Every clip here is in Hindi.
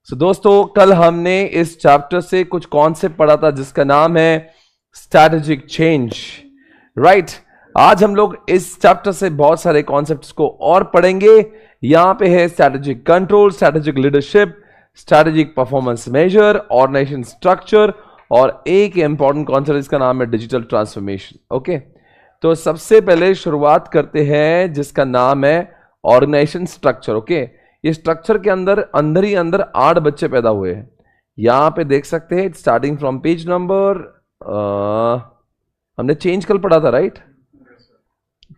दोस्तों कल हमने इस चैप्टर से कुछ कॉन्सेप्ट पढ़ा था जिसका नाम है स्ट्रैटेजिक चेंज, राइट। आज हम लोग इस चैप्टर से बहुत सारे कॉन्सेप्ट्स को और पढ़ेंगे। यहां पे है strategic control, strategic leadership, strategic performance measure, organization structure और एक इंपॉर्टेंट कॉन्सेप्ट इसका नाम है डिजिटल ट्रांसफॉर्मेशन। ओके, तो सबसे पहले शुरुआत करते हैं जिसका नाम है ऑर्गेनाइजेशन स्ट्रक्चर। ओके, ये स्ट्रक्चर के अंदर ही अंदर 8 बच्चे पैदा हुए हैं। यहां पे देख सकते हैं स्टार्टिंग फ्रॉम पेज नंबर हमने चेंज कल पढ़ा था, राइट।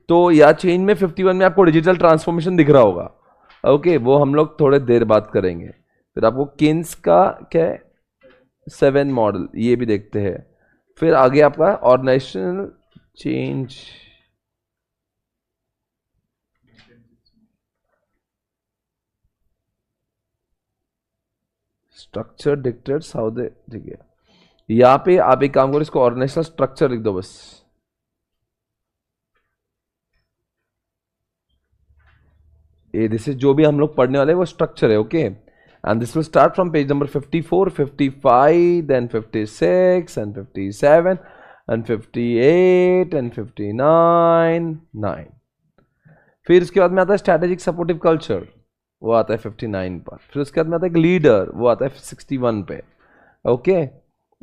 तो या चेंज में 51 में आपको डिजिटल ट्रांसफॉर्मेशन दिख रहा होगा। ओके, वो हम लोग थोड़े देर बात करेंगे। फिर आपको किन्स का क्या है 7 मॉडल, ये भी देखते हैं। फिर आगे आपका organizational change, structure dictates how they, ठीक है। यहां पे आप एक काम करो, इसको ऑर्गेनाइजेशनल स्ट्रक्चर लिख दो बस। ये दिस इज जो भी हम लोग पढ़ने वाले हैं वो स्ट्रक्चर है। Okay, and this will start from page number 54, 55, then 56 and 57 and 58 and 59, 9। फिर उसके बाद में आता है स्ट्रैटेजिक सपोर्टिव कल्चर, वो आता है 59 पर। फिर उसके बाद में आता है लीडर, वो आता है 61 पे। ओके,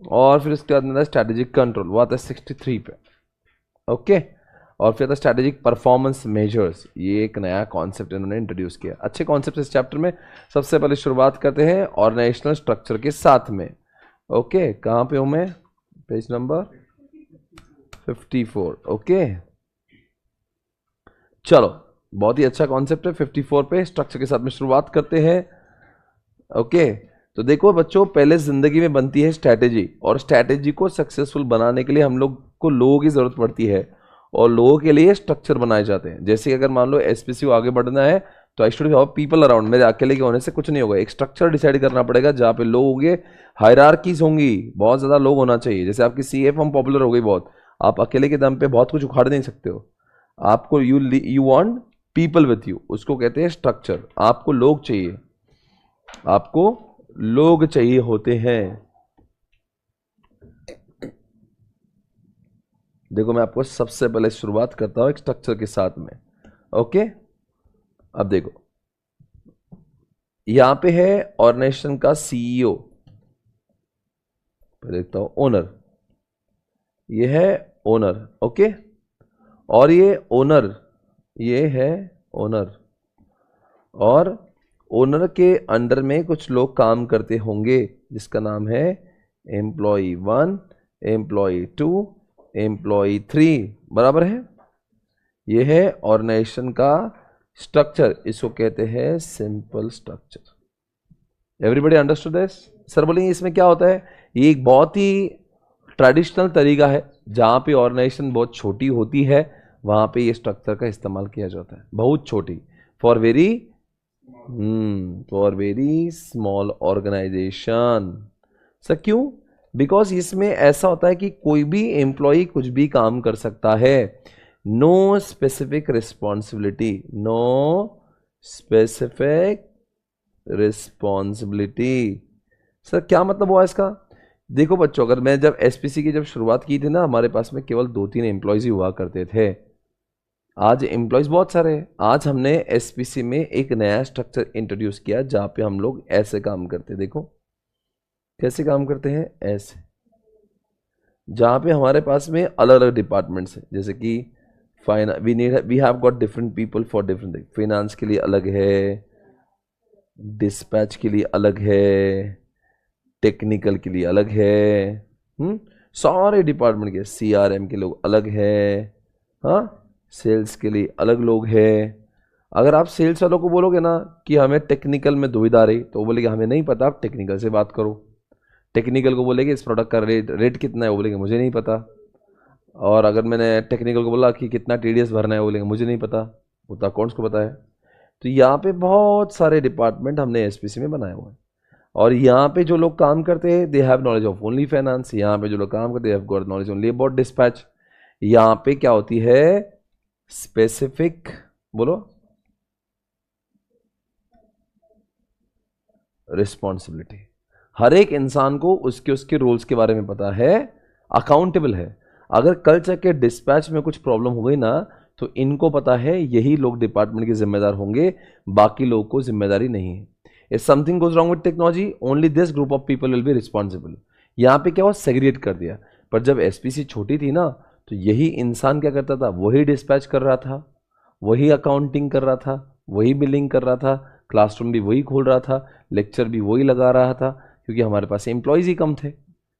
और फिर उसके बाद में आता है स्ट्रैटेजिक कंट्रोल, वो आता है 63 पे। ओके, और फिर आता है स्ट्रैटेजिक परफॉर्मेंस मेजर्स, ये एक नया कॉन्सेप्ट इन्होंने इंट्रोड्यूस किया। अच्छे कॉन्सेप्ट इस चैप्टर में। सबसे पहले शुरुआत करते हैं ऑर्गेनाइजेशनल स्ट्रक्चर के साथ में। ओके, कहाँ पे हूँ मैं? Page number 54। ओके, चलो, बहुत ही अच्छा कॉन्सेप्ट है। 54 पे स्ट्रक्चर के साथ में शुरुआत करते हैं। ओके, तो देखो बच्चों, पहले जिंदगी में बनती है स्ट्रैटेजी, और स्ट्रैटेजी को सक्सेसफुल बनाने के लिए हम लोग को लोगों की जरूरत पड़ती है, और लोगों के लिए स्ट्रक्चर बनाए जाते हैं। जैसे कि अगर मान लो एसपीसी को आगे बढ़ना है तो I should have people around. मेरे अकेले के होने से कुछ नहीं होगा, एक स्ट्रक्चर डिसाइड करना पड़ेगा जहाँ पे लोग होंगे, हायरार्कीज होंगी, बहुत ज्यादा लोग होना चाहिए। जैसे आपकी सीए फॉर्म पॉपुलर हो गई बहुत, आप अकेले के दम पे बहुत कुछ उखाड़ नहीं सकते हो। आपको you want people with you, उसको कहते हैं स्ट्रक्चर। आपको लोग चाहिए, आपको लोग चाहिए होते हैं। देखो, मैं आपको सबसे पहले शुरुआत करता हूं एक स्ट्रक्चर के साथ में। ओके, अब देखो, यहां पे है ऑर्गेनाइजेशन का सीईओ, देखता हूं ओनर, ये है ओनर। ओके, और ये ओनर, ये है ओनर, और ओनर के अंडर में कुछ लोग काम करते होंगे जिसका नाम है एम्प्लॉय 1, एम्प्लॉय 2, एम्प्लॉय 3, बराबर है। ये है ऑर्गेनाइजेशन का स्ट्रक्चर, इसको कहते हैं simple structure. Everybody understood this? Sir बोलेंगे इसमें क्या होता है? ये एक बहुत ही ट्रेडिशनल तरीका है, जहां पे ऑर्गेनाइजेशन बहुत छोटी होती है वहां पे ये स्ट्रक्चर का इस्तेमाल किया जाता है। बहुत छोटी, for very small organization. Sir क्यों? बिकॉज इसमें ऐसा होता है कि कोई भी एम्प्लॉय कुछ भी काम कर सकता है। No specific responsibility, no specific responsibility. Sir क्या मतलब हुआ इसका? देखो बच्चों, अगर मैं जब एसपीसी की जब शुरुआत की थी ना, हमारे पास में केवल 2-3 एम्प्लॉयज ही हुआ करते थे। आज एम्प्लॉयज बहुत सारे हैं। आज हमने एसपीसी में एक नया स्ट्रक्चर इंट्रोड्यूस किया जहां पे हम लोग ऐसे काम करते हैं। देखो कैसे काम करते हैं, ऐसे, जहां पे हमारे पास में अलग अलग डिपार्टमेंट्स हैं। जैसे कि we have got different people for different thing. Finance के लिए अलग है, डिस्पैच के लिए अलग है, टेक्निकल के लिए अलग है, सारे डिपार्टमेंट के। सीआरएम के लोग अलग है, हाँ, सेल्स के लिए अलग लोग हैं। अगर आप सेल्स वालों को बोलोगे ना कि हमें टेक्निकल में दुविधा आ रही, तो वो बोलेगे हमें नहीं पता, आप टेक्निकल से बात करो। टेक्निकल को बोलेगे इस प्रोडक्ट का रेट कितना है, वो बोलेंगे मुझे नहीं पता। और अगर मैंने टेक्निकल को बोला कि कितना टीडीएस भरना है, वो बोलेंगे मुझे नहीं पता, वो तो अकाउंट्स को पता है। तो यहाँ पे बहुत सारे डिपार्टमेंट हमने एसपीसी में बनाए हुए हैं, और यहाँ पे जो लोग काम करते हैं they have knowledge of only finance. यहाँ पे जो लोग काम करते हैं they have got knowledge only about dispatch. यहाँ पे क्या होती है स्पेसिफिक, बोलो, रिस्पॉन्सिबिलिटी। हर एक इंसान को उसके उसके रोल्स के बारे में पता है, अकाउंटेबल है। अगर कल चल के डिस्पैच में कुछ प्रॉब्लम हो गई ना, तो इनको पता है यही लोग डिपार्टमेंट के जिम्मेदार होंगे, बाकी लोगों को जिम्मेदारी नहीं है। If something goes wrong with technology, only this group of people will be responsible. यहाँ पे क्या हुआ, सेग्रीगेट कर दिया। पर जब एसपीसी छोटी थी ना, तो यही इंसान क्या करता था, वही डिस्पैच कर रहा था, वही अकाउंटिंग कर रहा था, वही बिलिंग कर रहा था, क्लासरूम भी वही खोल रहा था, लेक्चर भी वही लगा रहा था, क्योंकि हमारे पास एम्प्लॉयज़ ही कम थे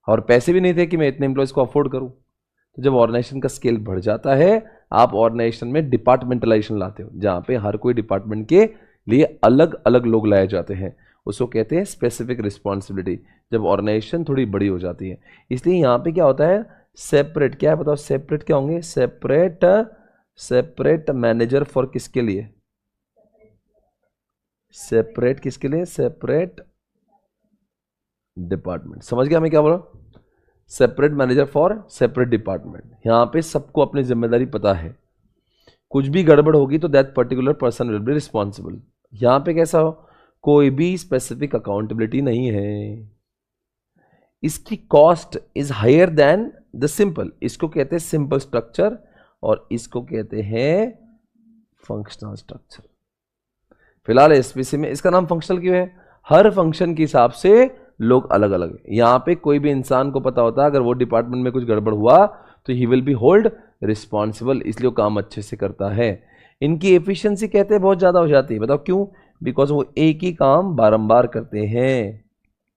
और पैसे भी नहीं थे कि मैं इतने एम्प्लॉयज़ को अफोर्ड करूं। तो जब ऑर्गेनाइजेशन का स्केल बढ़ जाता है, आप ऑर्गेनाइजेशन में डिपार्टमेंटलाइजेशन लाते हो, जहां पे हर कोई डिपार्टमेंट के लिए अलग अलग लोग लाए जाते हैं, उसको कहते हैं स्पेसिफिक रिस्पॉन्सिबिलिटी। जब ऑर्गेनाइजेशन थोड़ी बड़ी हो जाती है, इसलिए यहाँ पे क्या होता है, सेपरेट, क्या है बताओ, सेपरेट क्या होंगे, सेपरेट मैनेजर फॉर किसके लिए, सेपरेट किसके लिए, सेपरेट डिपार्टमेंट। समझ गया मैं क्या बोला, separate manager for separate department. यहां पे सबको अपनी जिम्मेदारी पता है, कुछ भी गड़बड़ होगी तो that particular person will be responsible. यहां पे कैसा हो, कोई भी स्पेसिफिक अकाउंटेबिलिटी नहीं है। इसकी cost is higher than the simple, इसको कहते हैं सिंपल स्ट्रक्चर और इसको कहते हैं फंक्शनल स्ट्रक्चर। फिलहाल एसपीसी में इसका नाम फंक्शनल क्यों है, हर फंक्शन के हिसाब से लोग अलग अलग है। यहां पे कोई भी इंसान को पता होता है अगर वो डिपार्टमेंट में कुछ गड़बड़ हुआ तो he will be hold responsible, इसलिए वो काम अच्छे से करता है। इनकी एफिशिएंसी कहते हैं बहुत ज्यादा हो जाती है, बताओ क्यों, बिकॉज वो एक ही काम बारंबार करते हैं।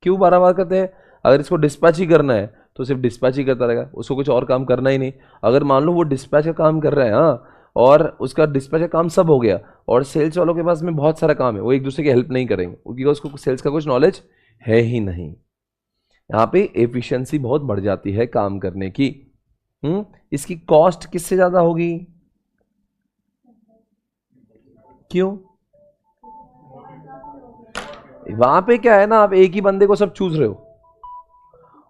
क्यों बारंबार करते हैं, अगर इसको डिस्पैच ही करना है तो सिर्फ डिस्पैच ही करता रहेगा, उसको कुछ और काम करना ही नहीं। अगर मान लो वो डिस्पैच का काम कर रहा है, हाँ, और उसका डिस्पैच का काम सब हो गया और सेल्स वालों के पास में बहुत सारा काम है, वो एक दूसरे की हेल्प नहीं करेंगे क्योंकि उसको सेल्स का कुछ नॉलेज है ही नहीं। यहाँ पे एफिशिएंसी बहुत बढ़ जाती है काम करने की। इसकी कॉस्ट किससे ज्यादा होगी, क्यों, वहां पे क्या है ना, आप एक ही बंदे को सब चूज रहे हो,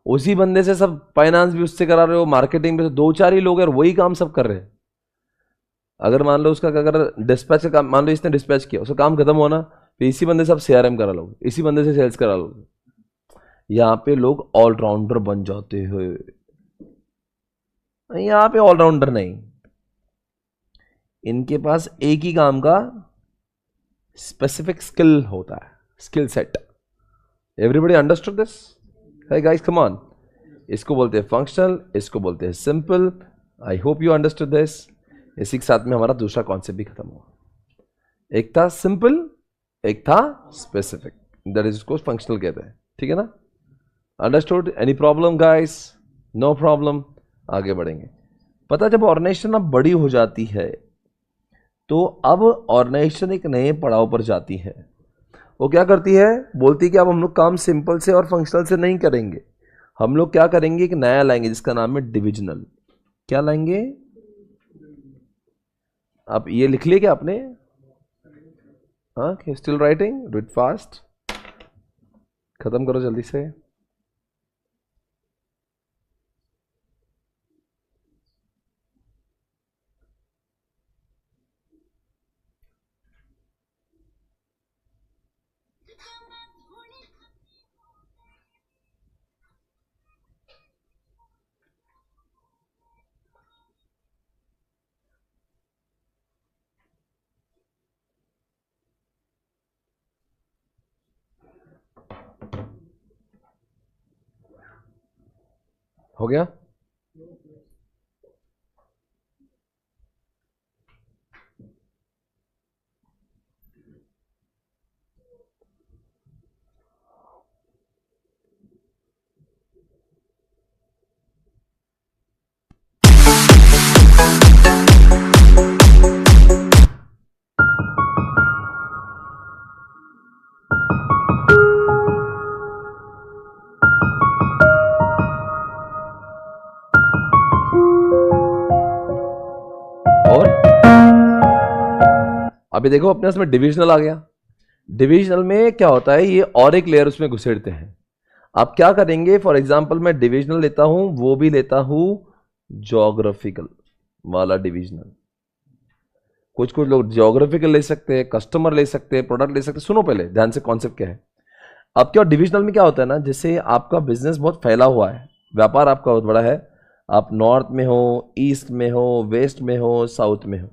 उसी बंदे से सब फाइनेंस भी उससे करा रहे हो, मार्केटिंग भी, दो चार ही लोग हैं और वही काम सब कर रहे हैं। अगर मान लो उसका, अगर डिस्पैच का काम, मान लो इसने डिस्पैच किया, उसका काम खत्म होना, फिर इसी बंदे से आप सीआरएम करा लो, इसी बंदे से सेल्स करा लो। यहाँ पे लोग ऑलराउंडर बन जाते हैं, यहाँ पे ऑलराउंडर नहीं, इनके पास एक ही काम का स्पेसिफिक स्किल होता है, skill set. Everybody understood this, है गाइस, कम ऑन। इसको बोलते हैं फंक्शनल, इसको बोलते हैं simple. I hope you understood this. इसी के साथ में हमारा दूसरा कॉन्सेप्ट भी खत्म हुआ, एक था सिंपल, एक था स्पेसिफिक, दैट इज उसको फंक्शनल कहते हैं, ठीक है ना। Understood, any problem guys, no problem, आगे बढ़ेंगे। पता, जब ऑर्गेनाइजेशन अब बड़ी हो जाती है तो अब ऑर्गेनाइजेशन एक नए पड़ाव पर जाती है। वो क्या करती है, बोलती है कि अब हम लोग काम सिंपल से और फंक्शनल से नहीं करेंगे, हम लोग क्या करेंगे, एक नया लाएंगे जिसका नाम है डिविजनल। क्या लाएंगे, आप ये लिख लिया क्या आपने, हाँ, still writing, do it fast, खत्म करो जल्दी से। हो गया, और अभी देखो अपने उसमें डिविजनल आ गया। डिविजनल में क्या होता है, ये और एक लेयर उसमें घुसेड़ते हैं। आप क्या करेंगे, फॉर एग्जांपल मैं डिविजनल लेता हूं, वो भी लेता हूं ज्योग्राफिकल वाला डिविजनल। कुछ कुछ लोग ज्योग्राफिकल ले सकते हैं, कस्टमर ले सकते हैं, प्रोडक्ट ले सकते हैं। सुनो पहले ध्यान से, कॉन्सेप्ट क्या है। अब क्या डिविजनल में क्या होता है ना, जैसे आपका बिजनेस बहुत फैला हुआ है, व्यापार आपका बहुत बड़ा है, आप नॉर्थ में हो, ईस्ट में हो, वेस्ट में हो, साउथ में हो,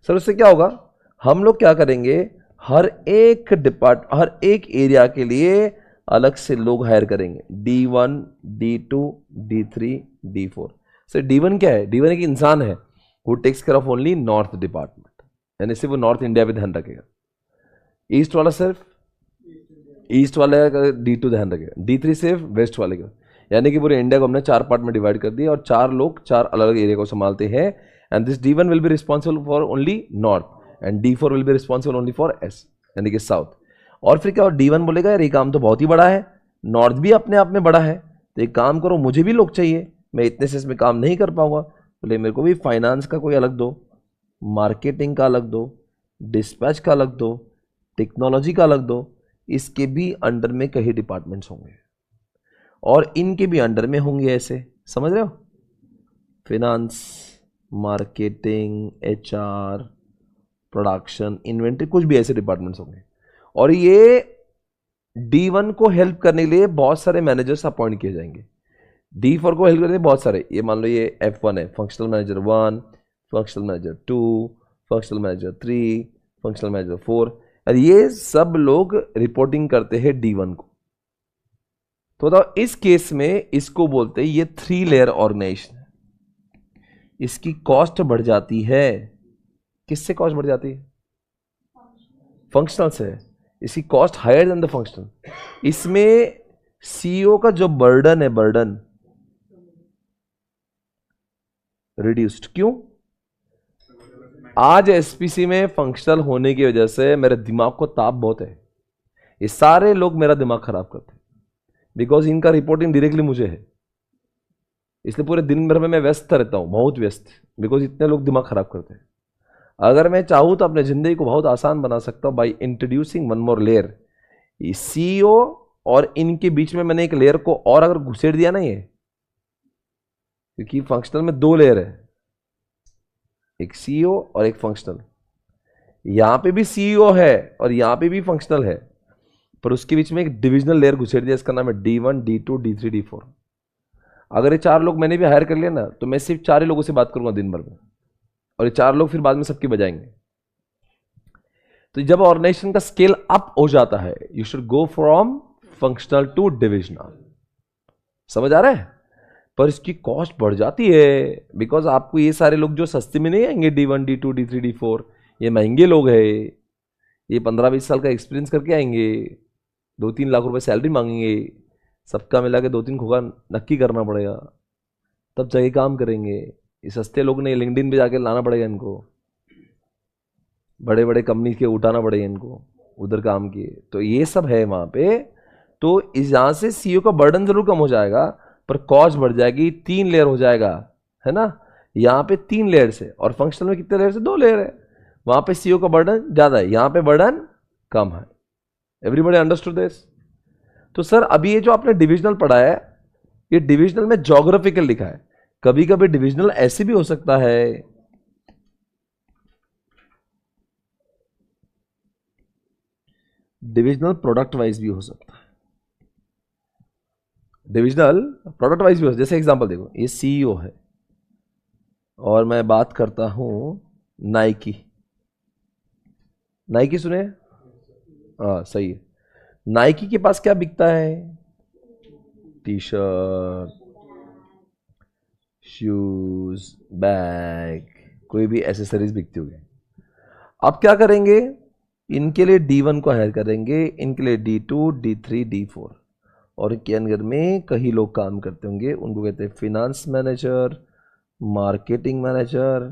सर उससे क्या होगा, हम लोग क्या करेंगे, हर एक एरिया के लिए अलग से लोग हायर करेंगे, D1, D2, D3, D4। Sir D1 क्या है, D1 एक इंसान है who takes care of only north department, यानी सिर्फ वो नॉर्थ इंडिया पे ध्यान रखेगा। ईस्ट वाला सिर्फ ईस्ट वाले का D2 ध्यान रखेगा, D3 सिर्फ वेस्ट वाले का, यानी कि पूरे इंडिया को हमने 4 पार्ट में डिवाइड कर दिया और 4 लोग 4 अलग अलग एरिया को संभालते हैं। And this D1 will be responsible for only north and D4 will be responsible only for S, यानी कि साउथ। और फिर क्या हो, D1 बोलेगा यार ये काम तो बहुत ही बड़ा है, नॉर्थ भी अपने आप में बड़ा है, तो एक काम करो मुझे भी लोग चाहिए, मैं इतने से इसमें काम नहीं कर पाऊंगा, बोले मेरे को भी फाइनेंस का कोई अलग दो, मार्केटिंग का अलग दो, डिस्पैच का अलग दो, टेक्नोलॉजी का अलग दो, इसके भी अंडर में कई डिपार्टमेंट्स होंगे और इनके भी अंडर में होंगे ऐसे, समझ रहे हो, finance, marketing, HR, production, inventory, कुछ भी ऐसे डिपार्टमेंट्स होंगे। और ये D1 को हेल्प करने के लिए बहुत सारे मैनेजर्स अपॉइंट किए जाएंगे, D4 को हेल्प करने के लिए बहुत सारे, ये मान लो ये F1 है, functional manager 1, functional manager 2, functional manager 3, functional manager 4, और ये सब लोग रिपोर्टिंग करते हैं D1 को। तो बताओ इस केस में इसको बोलते हैं ये 3 लेयर ऑर्गेनाइजेशन, इसकी कॉस्ट बढ़ जाती है, किससे कॉस्ट बढ़ जाती है, फंक्शनल से, इसकी cost higher than the functional. इसमें CEO का जो बर्डन है, बर्डन रिड्यूस्ड, क्यों, आज SPC में फंक्शनल होने की वजह से मेरे दिमाग को ताप बहुत है, ये सारे लोग मेरा दिमाग खराब करते हैं, बिकॉज इनका रिपोर्टिंग डायरेक्टली मुझे है, इसलिए पूरे दिन भर में मैं व्यस्त रहता हूं, बहुत व्यस्त, बिकॉज इतने लोग दिमाग खराब करते हैं। अगर मैं चाहूं तो अपने जिंदगी को बहुत आसान बना सकता हूं by introducing one more layer. CEO और इनके बीच में मैंने एक लेयर को और अगर घुसेड़ दिया ना, ये क्योंकि फंक्शनल में 2 लेयर है, एक CEO और एक फंक्शनल, यहां पे भी CEO है और यहां पे भी फंक्शनल है, पर उसके बीच में एक डिविजनल लेयर घुसेड़ दिया, इसका नाम है D1, D2, D3, D4। अगर ये 4 लोग मैंने भी हायर कर लिया ना, तो मैं सिर्फ 4 ही लोगों से बात करूंगा दिन भर में, और ये 4 लोग फिर बाद में सबकी बजाएंगे। तो जब ऑर्गेनाइजेशन का स्केल अप हो जाता है, you should go from functional to divisional, समझ आ रहा है, पर इसकी कॉस्ट बढ़ जाती है, बिकॉज आपको ये सारे लोग जो सस्ते में नहीं आएंगे, D1, D2, D3, D4, ये महंगे लोग हैं, ये 15-20 साल का एक्सपीरियंस करके आएंगे, 2-3 लाख रुपए सैलरी मांगेंगे, सबका मिला के 2-3 खोखा नक्की करना पड़ेगा, तब जाके काम करेंगे। ये सस्ते लोग ने लिंक्डइन पे जाके लाना पड़ेगा इनको, बड़े बड़े कंपनी के उठाना पड़ेगा इनको उधर काम किए, तो ये सब है वहां पे। तो इस यहां से CEO का बर्डन जरूर कम हो जाएगा, पर कॉस्ट बढ़ जाएगी, 3 लेयर हो जाएगा, है ना, यहाँ पे 3 लेयर से, और फंक्शनल में कितने लेयर से, 2 लेयर है, वहां पे CEO का बर्डन ज्यादा है, यहाँ पे बर्डन कम है। Everybody understood this? तो सर अभी ये जो आपने डिविजनल पढ़ा है, ये डिविजनल में ज्योग्राफिकल लिखा है, कभी कभी डिविजनल ऐसे भी हो सकता है, डिविजनल प्रोडक्ट वाइज भी हो सकता है, डिविजनल प्रोडक्ट वाइज भी हो सकता है। जैसे एग्जांपल देखो, ये CEO है और मैं बात करता हूं नाइकी, नाइकी सुने, हाँ सही है, नाइकी के पास क्या बिकता है, T-शर्ट, शूज, बैग, कोई भी एसेसरीज बिकती होगी। अब क्या करेंगे, इनके लिए D1 को हायर करेंगे, इनके लिए D2, D3, D4, और इनके अंदर में कई लोग काम करते होंगे, उनको कहते हैं finance manager, marketing manager,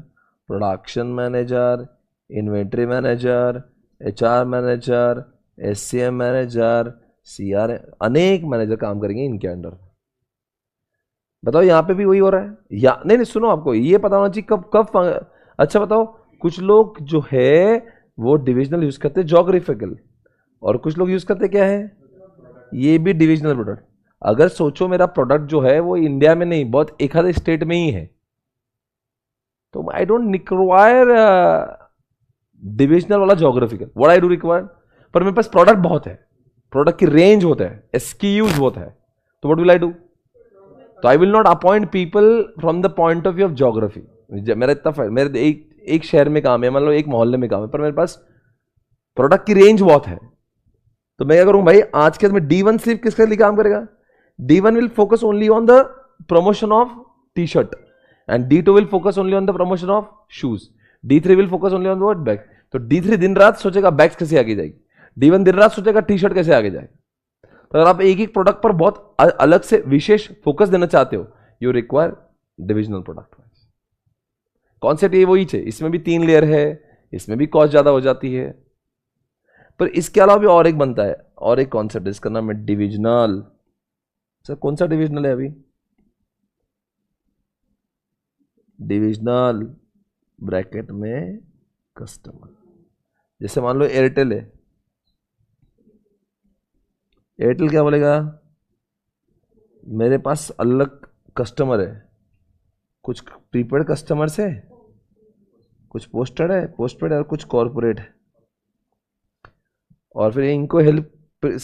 production manager, inventory manager, HR manager, SCM manager, CR, अनेक मैनेजर काम करेंगे इनके अंडर। बताओ यहाँ पे भी वही हो रहा है या नहीं? नहीं सुनो, आपको ये पता होना चाहिए कब कब। अच्छा बताओ, कुछ लोग जो है वो डिविजनल यूज करते हैं ज्योग्राफिकल, और कुछ लोग यूज करते क्या है, ये भी डिविजनल प्रोडक्ट। अगर सोचो मेरा प्रोडक्ट जो है वो इंडिया में नहीं, बहुत एक आधे स्टेट में ही है, तो आई डोंट रिक्वायर डिविजनल वाला geographical, what I do require, पर मेरे पास प्रोडक्ट बहुत है, प्रोडक्ट की रेंज होता है, एसक्यूज होता है, तो व्हाट विल आई डू? तो I will not appoint people from the point of view of geography. मेरा इतना मेरे एक शहर में काम है, मान लो एक मोहल्ले में काम है, पर मेरे पास प्रोडक्ट की रेंज बहुत है, तो मैं क्या करूं भाई, आज के में D1 सिर्फ किसके लिए काम करेगा? D1 will focus only on the promotion of T shirt, and D2 will focus only on the promotion of shoes, D3 will focus only on the bag. तो D3 दिन रात सोचेगा बैग्स कैसे आगे जाएगी, D1 दिन रात सोचेगा टी शर्ट कैसे आगे जाएगा। तो अगर आप एक एक प्रोडक्ट पर बहुत अलग से विशेष फोकस देना चाहते हो, you require divisional product wise. Concept ये वही है, इसमें भी 3 लेयर है, इसमें भी कॉस्ट ज्यादा हो जाती है, पर इसके अलावा भी और एक बनता है, और एक कॉन्सेप्ट, इसका नाम है डिविजनल। सर कौन सा डिविजनल है अभी? डिविजनल ब्रैकेट में कस्टमर। जैसे मान लो एयरटेल है, एयरटेल क्या बोलेगा, मेरे पास अलग कस्टमर है, कुछ प्रीपेड कस्टमर्स है, कुछ पोस्टेड है, पोस्टपेड है, और कुछ कॉर्पोरेट है, और फिर इनको हेल्प।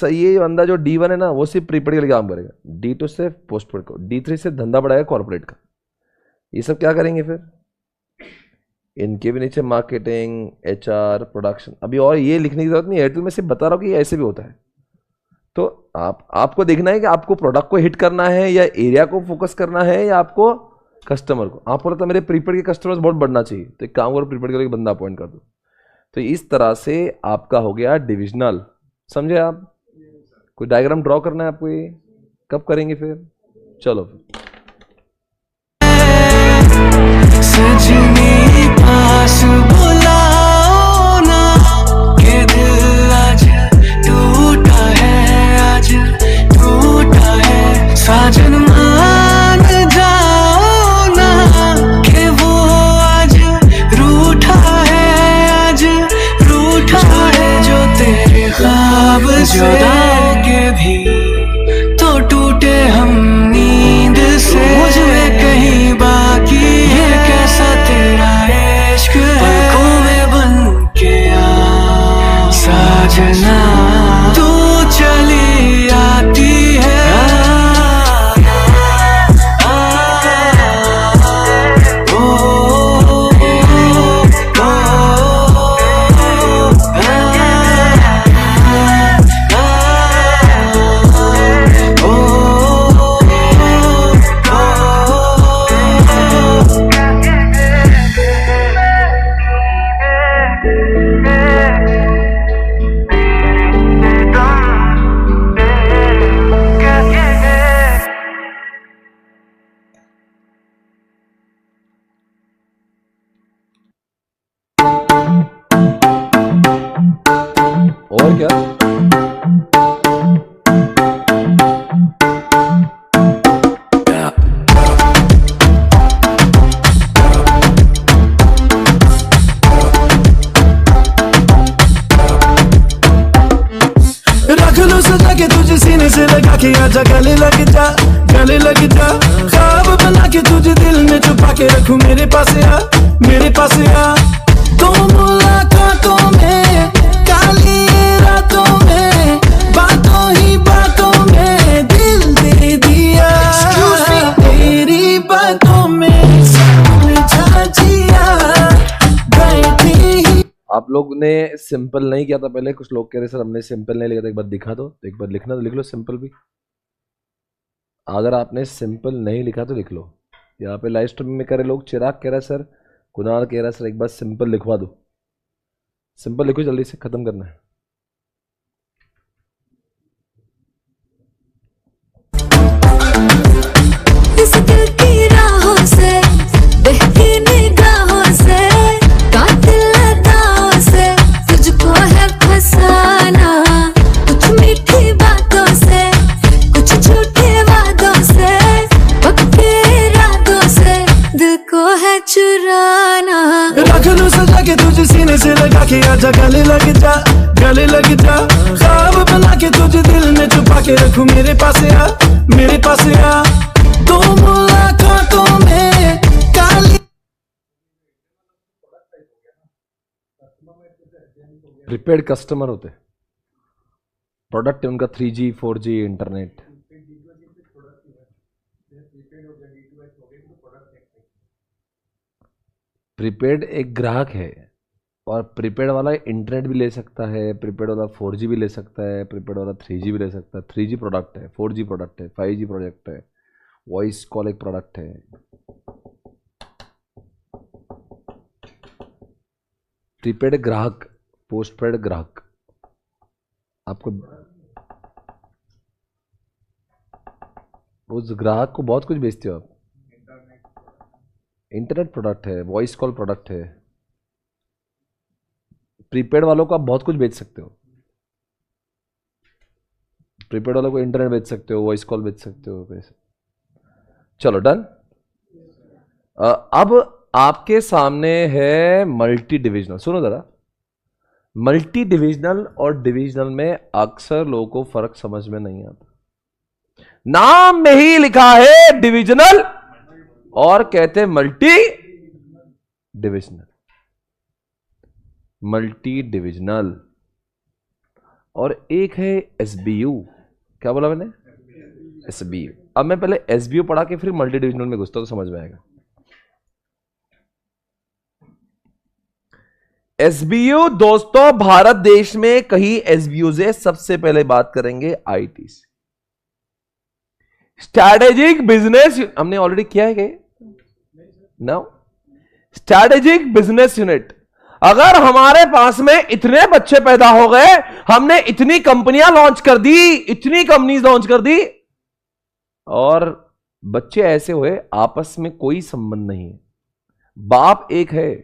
ये बंदा जो D1 है ना, वो सिर्फ प्रीपेड के लिए काम करेगा, D2 से पोस्टपेड को, D3 से धंधा बढ़ाएगा कॉर्पोरेट का। ये सब क्या करेंगे फिर? इनके भी नीचे मार्केटिंग, HR, प्रोडक्शन। अभी और ये लिखने की जरूरत नहीं, एयरटेल में सिर्फ बता रहा हूँ कि ऐसे भी होता है। तो आपको देखना है कि आपको प्रोडक्ट को हिट करना है, या एरिया को फोकस करना है, या आपको कस्टमर को। आपको लगता है मेरे प्रीपेड के कस्टमर्स बहुत बढ़ना चाहिए, तो एक काम करो, प्रीपेड के लिए बंदा अपॉइंट कर दो। तो इस तरह से आपका हो गया डिविजनल। समझे आप? कोई डायग्राम ड्रॉ करना है आपको, ये कब करेंगे फिर? चलो फिर। सजनी पास बुलाओ ना, के दिल आज टूटा है, आज टूटा है। साजन मान जाओ ना, के वो आज रूठा है, आज रूठा है। जो तेरे ख्वाब जुदा के भी तो टूटे हम नींद से, मुझ में कहीं बाकी है कैसा तेरा इश्क है। पलकों में बन के आ साजना, तू चली आती है। और क्या? रख लो सजा के तुझे सीने से लगा के, आजा गले लग जा, गले लग जा। ख्वाब बना के तुझे दिल में छुपा के रखूं, मेरे पास आ, मेरे पास आ। तो मुलाकातों में, काली रातों में, बातों ही बातों में दिल दे दिया। तेरी बातों में समझा जिया, बैठी ही। आप लोग ने सिंपल नहीं किया था पहले, कुछ लोग कह रहे सर हमने सिंपल नहीं लिखा था, एक बार दिखा दो। तो एक बार लिखना तो लिख लो सिंपल भी। अगर आपने सिंपल नहीं लिखा तो लिख लो। यहाँ पे लाइव स्ट्रीमिंग में करे लोग, चिराग कह रहा है सर, कुणाल कह रहा है सर एक बार सिंपल लिखवा दो। सिंपल लिखो, जल्दी से खत्म करना है। इस दिल की राहों से, बहती निगाहों से, कातिल अदाओं से तुझको है फसाना। कुछ मीठी बातों से, कुछ झूठे वादों से, पक्के इरादों से दिल को है चुराना। रख लूं सजा के तुझे सीने से लगा के, आजा गले लग जा, गले लग जा। ख्वाब बना के तुझे दिल में छुपा के रखूं, मेरे पास आ, मेरे पास आ। तो मुलाकातों में, काली। प्रीपेड कस्टमर होते, प्रोडक्ट है उनका 3G 4G इंटरनेट। प्रीपेड एक ग्राहक है, और प्रीपेड वाला इंटरनेट भी ले सकता है, प्रीपेड वाला 4G भी ले सकता है, प्रीपेड वाला 3G भी ले सकता है। 3G प्रोडक्ट है, 4G प्रोडक्ट है, 5G प्रोडक्ट है, वॉइस कॉल एक प्रोडक्ट है। प्रीपेड ग्राहक, पोस्टपेड ग्राहक। आपको उस ग्राहक को बहुत कुछ बेचते हो आप। इंटरनेट प्रोडक्ट है, वॉइस कॉल प्रोडक्ट है। प्रीपेड वालों को आप बहुत कुछ बेच सकते हो। प्रीपेड वालों को इंटरनेट बेच सकते हो, वॉइस कॉल बेच सकते हो, पैसे। चलो डन। अब आपके सामने है मल्टी डिविजनल। सुनो जरा, मल्टी डिविजनल और डिविजनल में अक्सर लोगों को फर्क समझ में नहीं आता। नाम में ही लिखा है डिविजनल और कहते हैं मल्टी डिविजनल। मल्टी डिविजनल और एक है एसबीयू। क्या बोला मैंने? एसबीयू। अब मैं पहले एसबीयू पढ़ा के फिर मल्टी डिविजनल में घुसता हूं तो समझ में आएगा। एसबीयू दोस्तों, भारत देश में कई एसबीयू है। सबसे पहले बात करेंगे आईटी से। स्ट्रैटेजिक बिजनेस, हमने ऑलरेडी किया है नाउ। Strategic business unit. अगर हमारे पास में इतने बच्चे पैदा हो गए, हमने इतनी कंपनियां लॉन्च कर दी, इतनी कंपनीज लॉन्च कर दी, और बच्चे ऐसे हुए आपस में कोई संबंध नहीं है। बाप एक है,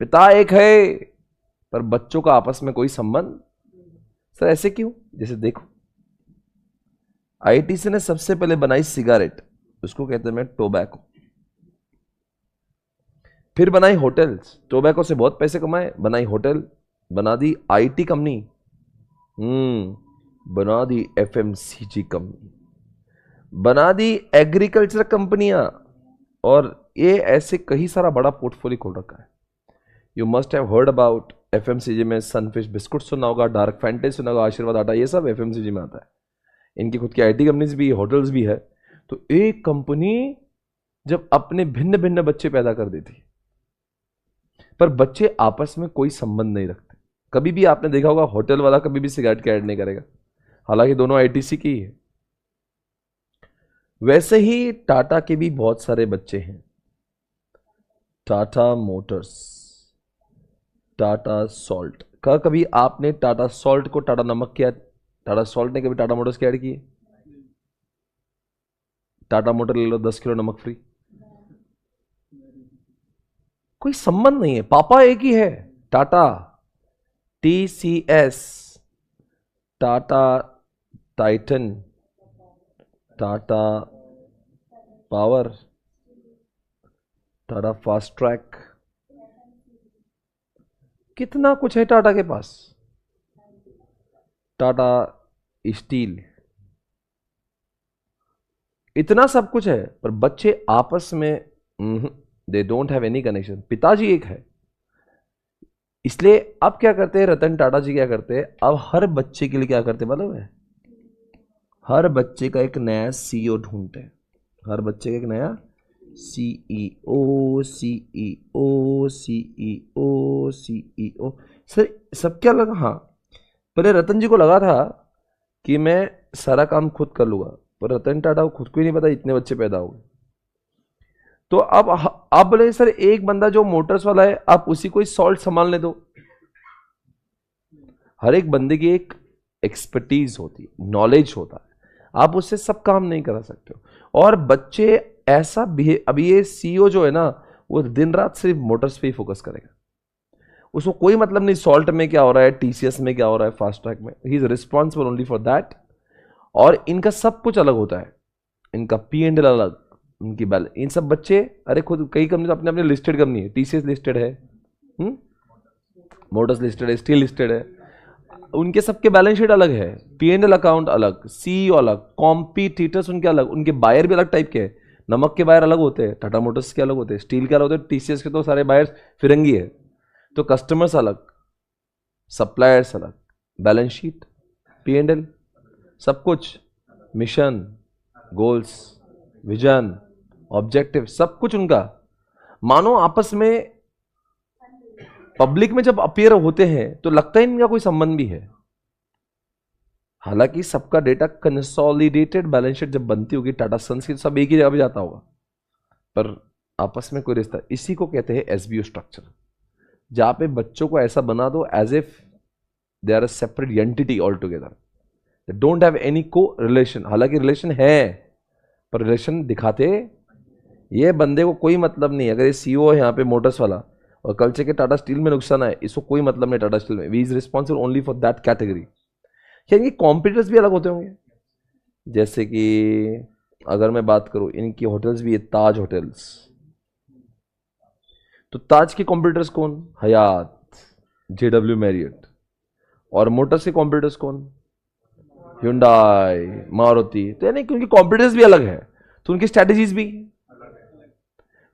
पिता एक है, पर बच्चों का आपस में कोई संबंध। सर ऐसे क्यों? जैसे देखो, आईटीसी ने सबसे पहले बनाई सिगारेट, उसको कहते हैं टोबैको। फिर बनाई होटल्स, टोबैको से बहुत पैसे कमाए, बनाई होटल, बना दी आईटी कंपनी, बना दी एफएमसीजी कंपनी, बना दी एग्रीकल्चर कंपनियां, और ये ऐसे कई सारा बड़ा पोर्टफोलियो खोल रखा है। You must have heard about FMCG में सनफिश बिस्कुट सुना होगा, डार्क फैंटेसी सुना होगा, आशीर्वाद आटा, ये सब एफएमसीजी में आता है। इनकी खुद की आईटी कंपनीज भी, होटल्स भी है। तो एक कंपनी जब अपने भिन्न भिन्न बच्चे पैदा कर देती, पर बच्चे आपस में कोई संबंध नहीं रखते। कभी भी आपने देखा होगा होटल वाला कभी भी सिगरेट की ऐड नहीं करेगा, हालांकि दोनों आईटीसी की है। वैसे ही टाटा के भी बहुत सारे बच्चे हैं। Tata Motors, Tata salt. कभी आपने टाटा सॉल्ट को टाटा नमक किया? टाटा सॉल्ट ने कभी टाटा मोटर्स की ऐड की? टाटा मोटर ले लो 10 किलो नमक फ्री, कोई संबंध नहीं है। पापा एक ही है, Tata, TCS, Tata Titan, Tata power, Tata fast track, कितना कुछ है टाटा के पास। टाटा स्टील, इतना सब कुछ है, पर बच्चे आपस में दे डोंट हैव एनी कनेक्शन। पिताजी एक है। इसलिए अब क्या करते हैं रतन टाटा जी, क्या करते हैं अब हर बच्चे के लिए क्या करते हैं मालूम है? हर बच्चे का एक नया सीईओ ढूंढते हैं। हर बच्चे का एक नया CEO, CEO, CEO, CEO. Sir सब क्या लगा? हाँ, पहले रतन जी को लगा था कि मैं सारा काम खुद कर लूंगा, पर रतन टाटा को खुद को ही नहीं पता इतने बच्चे पैदा हो गए। तो अब बोले सर एक बंदा जो मोटर्स वाला है, आप उसी को ही सॉल्ट संभालने दो। हर एक बंदे की एक एक्सपर्टीज होती है, नॉलेज होता है, आप उससे सब काम नहीं करा सकते हो। और बच्चे ऐसा अभी ये सीईओ जो है ना, वो दिन रात सिर्फ मोटर्स पे ही फोकस करेगा। उसको कोई मतलब नहीं सॉल्ट में क्या हो रहा है, टीसीएस में क्या हो रहा है, फास्ट ट्रैक में। He is responsible only for that. और इनका सब कुछ अलग होता है, इनका P&L अलग, उनकी बैलेंस। इन सब बच्चे, अरे खुद कई कंपनी अपने अपने लिस्टेड कंपनी है, टीसीएस लिस्टेड है, मोटर्स लिस्टेड है, स्टील लिस्टेड है, उनके सबके बैलेंस शीट अलग है, P&L अकाउंट अलग, सीईओ अलग, कॉम्पिटिटर्स उनके अलग, उनके बायर भी अलग टाइप के हैं। नमक के बायर अलग होते हैं, टाटा मोटर्स के अलग होते हैं, स्टील के अलग होते हैं, टीसीएस के तो सारे बायर्स फिरंगी है। तो कस्टमर्स अलग, सप्लायर्स अलग, बैलेंस शीट, P&L, सब कुछ, मिशन, गोल्स, विजन, ऑब्जेक्टिव, सब कुछ उनका। मानो आपस में पब्लिक में जब अपीयर होते हैं तो लगता ही इनका कोई संबंध भी है। हालांकि सबका डेटा कंसोलिडेटेड बैलेंस शीट जब बनती होगी टाटा सन्स की, सब एक ही जगह पे जाता होगा, पर आपस में कोई रिश्ता। इसी को कहते हैं एसबीओ स्ट्रक्चर, जहां पे बच्चों को ऐसा बना दो as if they are a separate entity all together, they don't have any correlation. हालांकि रिलेशन है, पर रिलेशन दिखाते ये बंदे को कोई मतलब नहीं। अगर ये सीईओ है यहाँ पे मोटर्स वाला और कल से के टाटा स्टील में नुकसान है, इसको कोई मतलब नहीं टाटा स्टील में, we is responsible only for that category. क्या इनके कॉम्पिटिटर्स भी अलग होते होंगे? जैसे कि अगर मैं बात करूं, इनकी होटल्स भी है, ताज होटल्स, तो ताज के कॉम्पिटिटर्स कौन? हयात, JW मैरियट। और मोटर्स के कॉम्पिटिटर्स कौन? Hyundai, मारुति। तो यानी कि उनकी कॉम्पिटिटर्स भी अलग है, तो उनकी स्ट्रेटेजीज भी,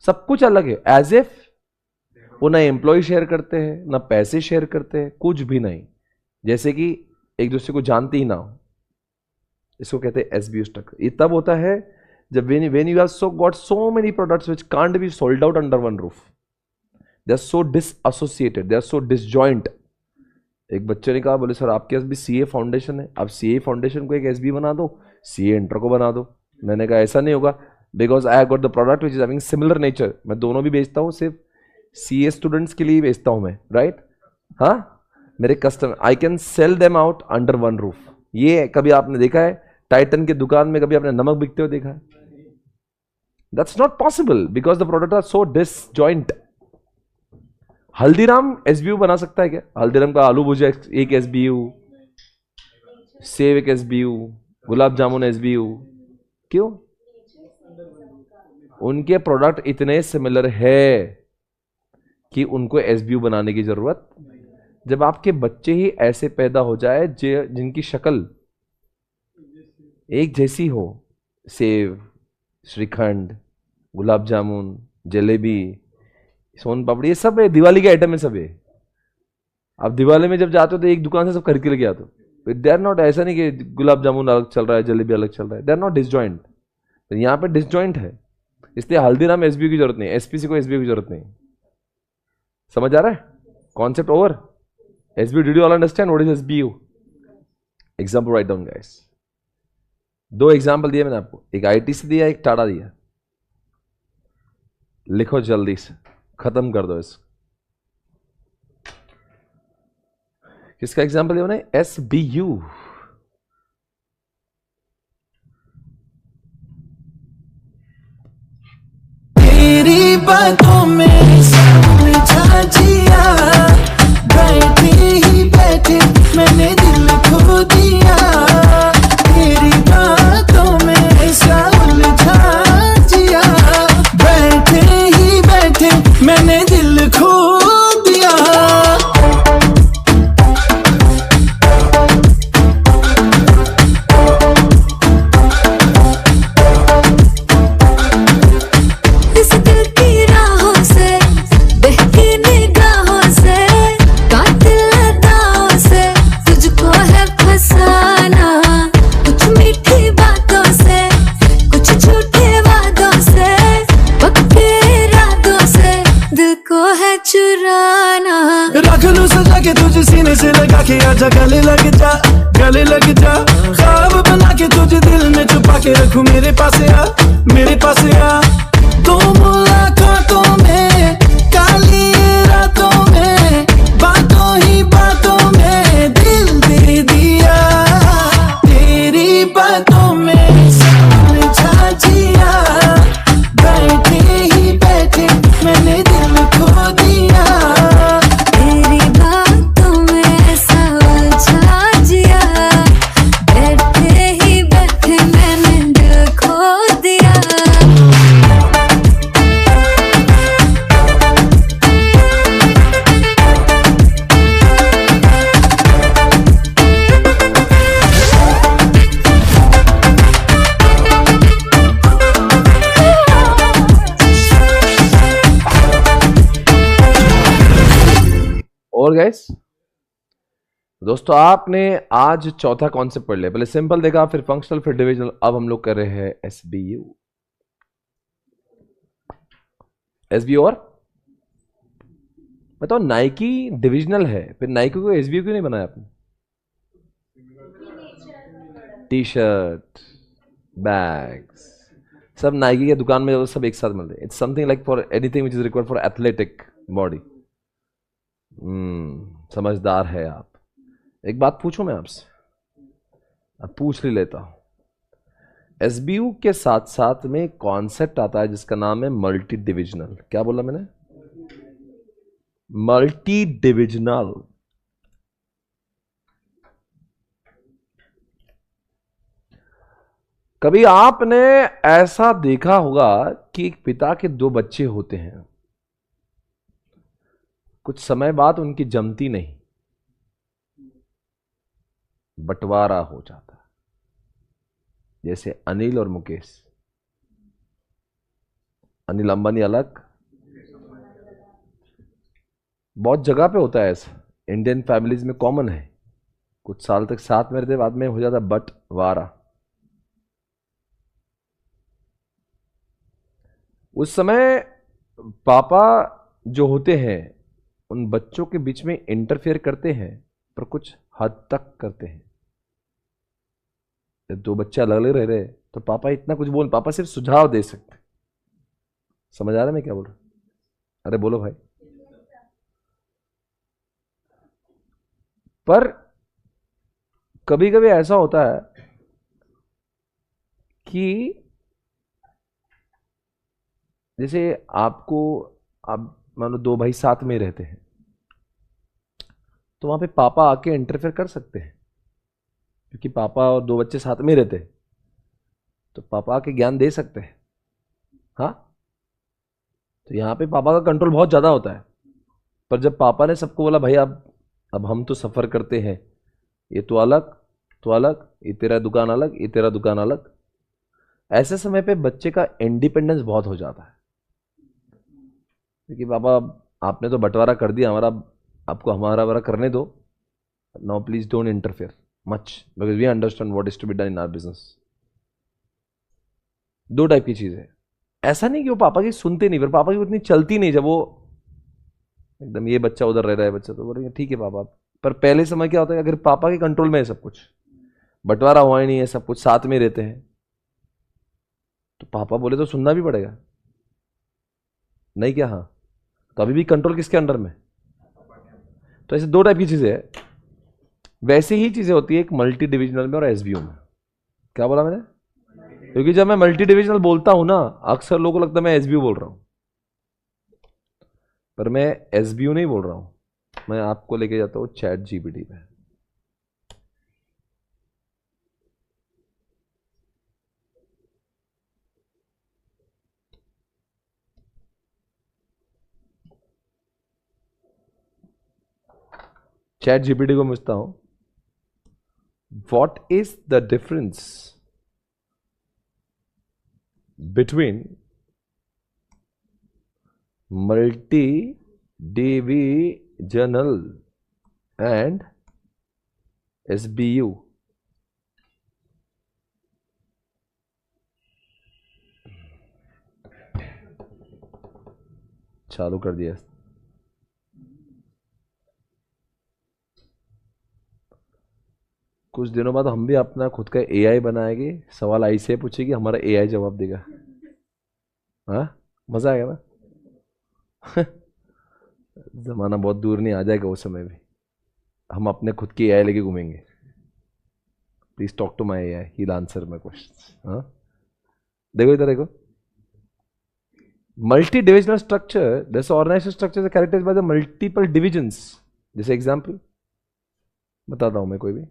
सब कुछ अलग है। एज इफ वो ना एम्प्लॉय शेयर करते हैं, ना पैसे शेयर करते हैं, कुछ भी नहीं, जैसे कि एक दूसरे को जानते ही ना हो। इसको कहते हैं एसबीओ स्ट्रक्चर। ये तब होता है जब when you have so got so many products which can't be sold out under one roof, they are so disassociated, they are so disjoint। एक बच्चे ने कहा, बोले सर आपके पास भी सीए फाउंडेशन है, आप सीए फाउंडेशन को एक एसबी बना दो, सीए इंटर को बना दो। मैंने कहा ऐसा नहीं होगा, because I have got the product which is having similar nature. मैं दोनों भी बेचता हूँ, सिर्फ सीए स्टूडेंट्स के लिए बेचता हूँ मैं, राइट? हाँ, मेरे customer, I can sell them out under one roof. ये कभी आपने देखा है टाइटन की दुकान में कभी आपने नमक बिकते हुए देखा है? That's not possible because the product are so disjoint. Haldiram SBU बना सकता है क्या? हल्दीराम का आलू भुजिया एक एसबीयू, सेव एक एसबीयू, गुलाब जामुन एसबीयू। क्यों? उनके प्रोडक्ट इतने सिमिलर है कि उनको एसबीयू बनाने की जरूरत। जब आपके बच्चे ही ऐसे पैदा हो जाए जिनकी शक्ल एक जैसी हो, सेव, श्रीखंड, गुलाब जामुन, जलेबी, सोन पापड़ी, ये सब है दिवाली के आइटम है, सब है। आप दिवाली में जब जाते हो तो एक दुकान से सब खरीद के लेके आते हो। दे आर नॉट, ऐसा नहीं कि गुलाब जामुन अलग चल रहा है, जलेबी अलग चल रहा है, दे आर नॉट डिसजॉइंट। तो यहाँ पे डिसजॉइंट है, इसलिए हल्दीराम एसबीयू की जरूरत नहीं, एसपीसी को एसबीयू की जरूरत नहीं। समझ आ रहा है? Concept over. SBU, did you all understand what is SBU? Example write down guys. दो एग्जांपल दिए मैंने आपको, एक आईटी से दिया, एक टाटा दिया। लिखो जल्दी से, खत्म कर दो इसको। किसका एग्जांपल दिया मैंने? एसबीयू। तेरी बातों में समझा जिया, बैठे ही बैठे मैंने दिल खो दिया। तेरी बातों में समझा जिया, बैठे ही बैठे मैंने दिल खो दिया। इस दिल की राहों से, बहकी निगाहों से, कातिल अदाओं से तुझको है फसाना। कुछ मीठी बातों से, कुछ झूठे वादों से, पक्के इरादों से दिल को है चुराना। रख लूं सजा के तुझे सीने से लगा के, आजा गले लग जा, गले लग जा। ख्वाब बना के तुझे दिल में छुपा के रखूं, मेरे पास आ, मेरे पास आ। तो मुलाकातों में, काली रातों में, बातों ही बातों में दिल दे दिया। तेरी बातों में समझा जिया, बैठे ही बैठे मैंने दिल खो दिया। तेरी बातों में ऐसा उलझा जिया, बैठे ही बैठे मैंने दिल खो दिया। और गाइस, दोस्तों आपने आज चौथा कॉन्सेप्ट पढ़ लिया, पहले सिंपल देखा, फिर फंक्शनल, फिर डिविजनल। अब हम लोग कर रहे हैं एसबीयू। एसबीयू और बताओ, नाइकी डिविजनल है, फिर नाइकी को एसबीयू क्यों नहीं बनाया आपने? टी शर्ट, बैग्स, सब नाइकी के दुकान में सब एक साथ मिलते हैं। It's something like for anything which is required for athletic body. समझदार है आप। एक बात पूछूं मैं आपसे, अब पूछ ही लेता हूं। एसबीयू के साथ साथ में कॉन्सेप्ट आता है जिसका नाम है मल्टी डिविजनल। क्या बोला मैंने? Multi divisional. कभी आपने ऐसा देखा होगा कि एक पिता के दो बच्चे होते हैं, कुछ समय बाद उनकी जमती नहीं, बंटवारा हो जाता है। जैसे अनिल और मुकेश, अनिल अंबानी अलग, बहुत जगह पे होता है ऐसा, इंडियन फैमिलीज में कॉमन है। कुछ साल तक साथ में रहते, बाद में हो जाता बंटवारा। उस समय पापा जो होते हैं उन बच्चों के बीच में इंटरफेयर करते हैं, पर कुछ हद तक करते हैं। जब दो बच्चे अलग अलग रह रहे तो पापा इतना कुछ पापा सिर्फ सुझाव दे सकते। समझ आ रहा है मैं क्या बोल रहा? अरे बोलो भाई। पर कभी कभी ऐसा होता है कि जैसे आपको, आप मानो दो भाई साथ में रहते हैं, तो वहां पे पापा आके इंटरफेयर कर सकते हैं, क्योंकि पापा और दो बच्चे साथ में रहते हैं, तो पापा आके ज्ञान दे सकते हैं। हाँ, तो यहां पे पापा का कंट्रोल बहुत ज्यादा होता है। पर जब पापा ने सबको बोला भाई अब हम तो सफर करते हैं, ये तो अलग, तो अलग, ये तेरा दुकान अलग, ये तेरा दुकान अलग, ऐसे समय पे बच्चे का इंडिपेंडेंस बहुत हो जाता है। क्योंकि पापा आपने तो बंटवारा कर दिया हमारा, आपको हमारा वारा करने दो, now please don't interfere much because we understand what is to be done in our business. दो टाइप की चीज है। ऐसा नहीं कि वो पापा की सुनते नहीं, पर पापा की उतनी चलती नहीं। जब वो एकदम ये बच्चा उधर रह रहा है, बच्चा तो बोल रहे ठीक है पापा, पर पहले समय क्या होता है, अगर पापा के कंट्रोल में है सब कुछ, बंटवारा हुआ ही नहीं है, सब कुछ साथ में रहते हैं, तो पापा बोले तो सुनना भी पड़ेगा नहीं क्या? हाँ, तो अभी भी कंट्रोल किसके अंडर में? तो ऐसे दो टाइप की चीजें हैं। वैसे ही चीजें होती है एक मल्टी डिविजनल में और एसबीयू में। क्या बोला मैंने? क्योंकि जब मैं मल्टी डिविजनल बोलता हूं ना, अक्सर लोगों को लगता है मैं एसबीयू बोल रहा हूं, पर मैं एसबीयू नहीं बोल रहा हूं। मैं आपको लेके जाता हूं चैट जीपीटी पे। चैट जीपीटी को पूछता हूं, what is the difference between multi divisional and SBU? चालू कर दिया। कुछ दिनों बाद हम भी अपना खुद का एआई बनाएंगे, सवाल ऐसे पूछेगी, हमारा एआई जवाब देगा। हाँ, मजा आएगा ना? जमाना बहुत दूर नहीं, आ जाएगा वो समय भी, हम अपने खुद की एआई लेके घूमेंगे। Please talk to my AI, he will answer my question. हाँ, देखो इधर देखो, multi divisional structure, this organisation structure characterised by the multiple divisions. जैसे एग्जांपल बताता हूं मैं कोई भी,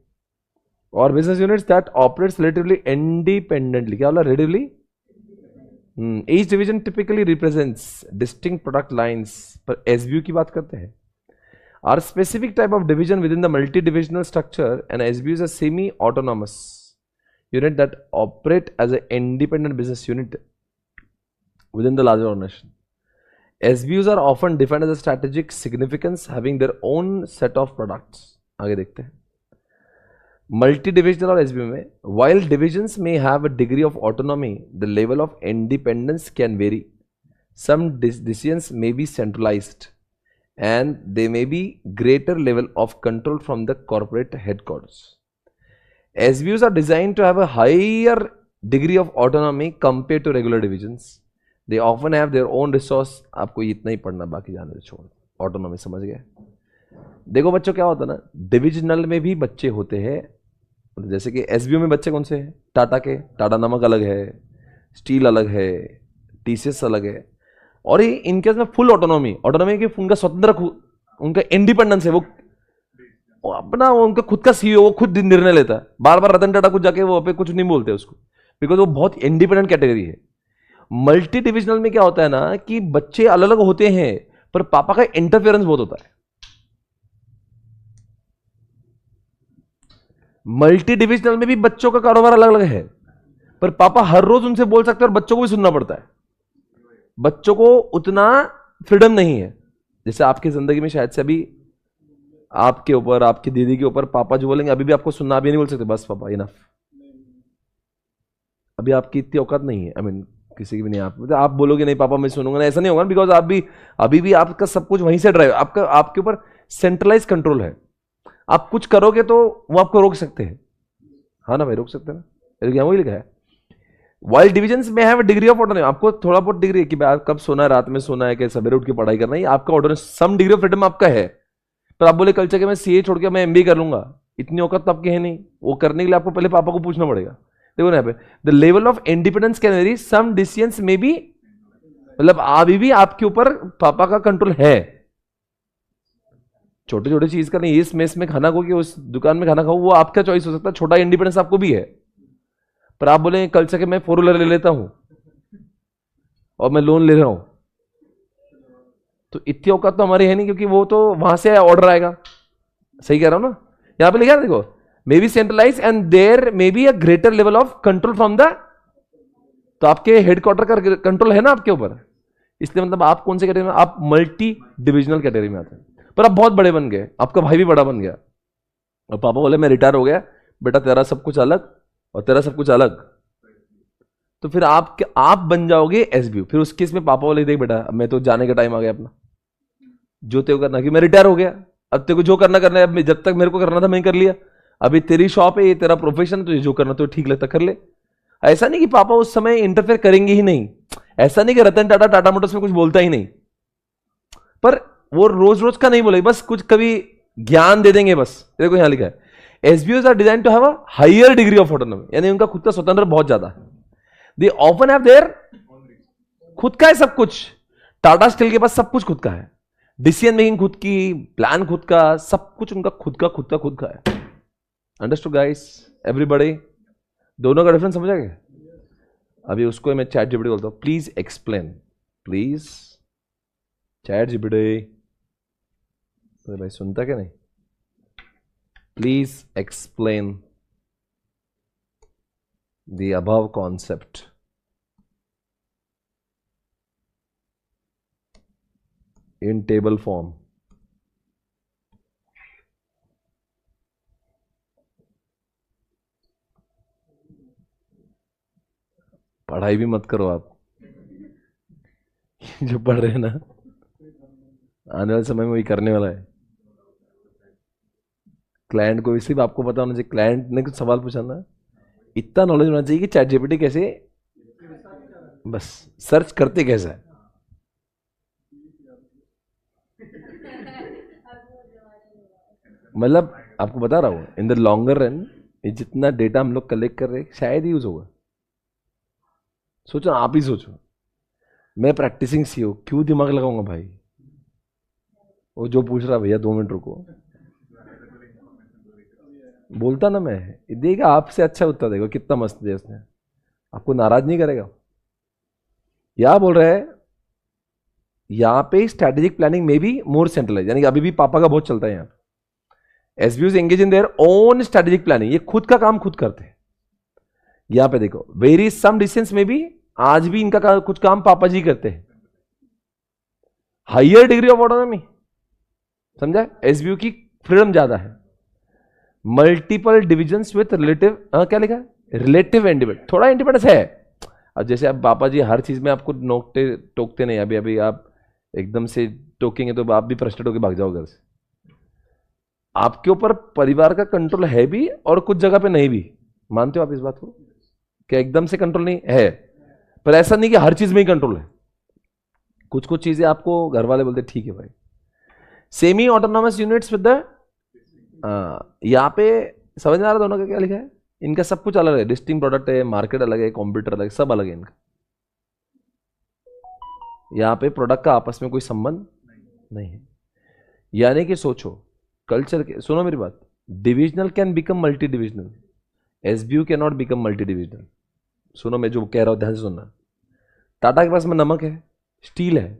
और business units that operates relatively independently. क्या बोला? Relatively. Each division typically represents distinct product lines. पर एसबीयू की बात करते हैं, are specific type of division within the multi divisional structure, and SBU is a semi autonomous unit that operate as a independent business unit within the larger organization. SBUs are often defined as a strategic significance, having their own set of products. आगे देखते हैं। मल्टी डिविजनल और एसबीओ में, वाइल डिविजन्स में have a degree of autonomy, the level of independence can vary. Some decisions may be centralised and they may be greater level of control from the corporate headquarters. SBUs are designed to have a higher degree of autonomy compared to regular divisions. They often have their own resource. आपको इतना ही पढ़ना, बाकी जाने छोड़. ऑटोनॉमी समझ गए. देखो बच्चों क्या होता है ना, डिविजनल में भी बच्चे होते हैं. जैसे कि एसबीओ में बच्चे कौन से हैं? टाटा के. टाटा नमक अलग है, स्टील अलग है, टीसीएस अलग है. और ये इनके में फुल ऑटोनॉमी, ऑटोनॉमी की उनका स्वतंत्र, उनका इंडिपेंडेंस है. वो अपना, उनका खुद का सीईओ, वो खुद निर्णय लेता है. बार बार रतन टाटा कुछ जाके वो पे कुछ नहीं बोलते उसको, बिकॉज वो बहुत इंडिपेंडेंट कैटेगरी है. मल्टी डिविजनल में क्या होता है ना कि बच्चे अलग अलग होते हैं पर पापा का इंटरफेरेंस बहुत होता है. मल्टी डिविजनल में भी बच्चों का कारोबार अलग अलग है पर पापा हर रोज उनसे बोल सकते हैं और बच्चों को भी सुनना पड़ता है. बच्चों को उतना फ्रीडम नहीं है. जैसे आपकी जिंदगी में शायद से अभी आपके ऊपर, आपकी दीदी के ऊपर पापा जो बोलेंगे अभी भी आपको सुनना, अभी नहीं बोल सकते बस पापा इनफ. अभी आपकी इतनी औकात नहीं है. आई मीन किसी की भी नहीं. आप बोलोगे नहीं पापा मैं सुनूंगा ना, ऐसा नहीं होगा. बिकॉज आप भी अभी भी आपका सब कुछ वहीं से ड्राइव, आपका आपके ऊपर सेंट्रलाइज कंट्रोल है. आप कुछ करोगे तो वो आपको रोक सकते हैं. हाँ ना भाई, रोक सकते हैं ना. वही लिखा है. वाइल डिविजन्स में हैव डिग्री ऑफ ऑटोनॉमी. आपको थोड़ा बहुत डिग्री है कि कब सोना है, रात में सोना है, कि सवेरे उठ के पढ़ाई करना है, आपका autonomy, some degree of freedom आपका है. पर आप बोले कल चल के मैं सीए छोड़ के मैं एमबीए कर लूंगा, इतनी औकात तो आपकी है नहीं. वो करने के लिए आपको पहले पापा को पूछना पड़ेगा. देखो ना यहाँ पे, the level of independence can vary, some decisions में भी, मतलब अभी भी आपके ऊपर पापा का कंट्रोल है. छोटे छोटे चीज का नहीं, इस मेस में खाना खाओ कि उस दुकान में खाना खाओ, वो आपका चॉइस हो सकता है. छोटा इंडिपेंडेंस आपको भी है. पर आप बोले कल से मैं 4 व्हीलर ले लेता हूं और मैं लोन ले रहा हूं, तो इतनी औकात तो हमारी है नहीं, क्योंकि वो तो वहां से ऑर्डर आएगा. सही कह रहा हूं ना. यहां पे लिखा है देखो, may be centralise and there may be a greater level of control from the, तो आपके हेडक्वार्टर का कंट्रोल है ना आपके ऊपर. इसलिए मतलब आप कौन से कैटेगरी में, आप मल्टी डिविजनल कैटेगरी में आते हैं. पर आप बहुत बड़े बन गए, आपका भाई भी बड़ा बन गया और पापा बोले मैं रिटायर हो गया बेटा, तेरा सब कुछ अलग और तेरा सब कुछ अलग, तो फिर आप बन जाओगे एसबीयू. फिर उस केस में पापा बोले देख बेटा मैं तो जाने का टाइम आ गया अपना, जो तेरे को करना, कि मैं रिटायर हो गया, अब तेरे को जो करना है. अब जब तक मेरे को करना था मैं कर लिया, अभी तेरी शॉप है, ये तेरा प्रोफेशन है, तो जो करना तो ठीक लगता कर ले. ऐसा नहीं कि पापा उस समय इंटरफेयर करेंगे ही नहीं. ऐसा नहीं कि रतन टाटा टाटा मोटर्स में कुछ बोलता ही नहीं, पर वो रोज रोज का नहीं बोलेगा, बस कुछ कभी ज्ञान दे देंगे बस. देखो यहां लिखा है, SBUs are designed to have a higher degree of autonomy, यानी उनका खुद का स्वतंत्र बहुत ज्यादा है. They often have their खुद का है सब कुछ. टाटा स्टील के पास सब कुछ खुद का है. डिसीजन मेकिंग खुद की, प्लान खुद का, सब कुछ उनका खुद का है. Understood guys everybody? दोनों का डिफरेंस समझ आ गया? अभी उसको मैं चैट जीपीटी बोलता हूं, please explain, please chat GPT. तो भाई सुनता क्या नहीं? Please explain the above concept. In table form. पढ़ाई भी मत करो आप. जो पढ़ रहे हैं ना, आने वाले समय में वही करने वाला है. क्लाइंट को भी सिर्फ आपको पता होना चाहिए, क्लाइंट ने कुछ सवाल पूछा ना, इतना नॉलेज होना चाहिए कि चैट जीपीटी कैसे, बस सर्च करते कैसा है. मतलब आपको बता रहा हूं, इन द लॉन्गर रन ये जितना डेटा हम लोग कलेक्ट कर रहे हैं शायद यूज होगा. सोचो, आप ही सोचो, मैं प्रैक्टिसिंग सीईओ क्यों दिमाग लगाऊंगा भाई. वो जो पूछ रहा भैया 2 मिनट रुको, बोलता ना मैं, देगा आपसे अच्छा उत्तर देगा. कितना मस्त दिया उसने, आपको नाराज नहीं करेगा. क्या बोल रहा है यहां पे, स्ट्रेटेजिक प्लानिंग में भी मोर सेंट्रलाइज, यानी कि अभी भी पापा का बहुत चलता है यहां. SBUs engage in their own strategic planning, ये खुद का काम खुद करते हैं. यहां पे देखो, वेरी सम डिस्टेंस में भी आज भी इनका कुछ काम पापा जी करते हैं. हायर डिग्री ऑफ ऑटोनॉमी, समझा? एसबीयू की फ्रीडम ज्यादा है. मल्टीपल डिविजन्स विथ रिलेटिव, क्या लिखा है, रिलेटिव इंडिपेंडेंस, थोड़ा इंडिपेंडेंस है। अब जैसे अब पापा जी हर चीज में आपको टोकते नहीं, अभी अभी आप एकदम से टोकेंगे तो आप भी फ्रस्ट्रेट होकर भाग जाओ घर से। आपके ऊपर परिवार का कंट्रोल है भी और कुछ जगह पे नहीं भी। मानते हो आप इस बात को, क्या एकदम से कंट्रोल नहीं है? पर ऐसा नहीं कि हर चीज में ही कंट्रोल है। कुछ कुछ चीजें आपको घर वाले बोलते ठीक है भाई। Semi autonomous units with the, यहाँ पे समझ में आ रहा दोनों का क्या लिखा है? इनका सब कुछ अलग है, डिस्टिंक्ट प्रोडक्ट है, मार्केट अलग है, कंप्यूटर अलग है, सब अलग है इनका। यहाँ पे प्रोडक्ट का आपस में कोई संबंध नहीं है। यानी कि सोचो कल्चर के, सुनो मेरी बात, divisional can become multi divisional, SBU can not become multi divisional. सुनो मैं जो कह रहा हूं ध्यान से सुनना। टाटा के पास में नमक है, स्टील है,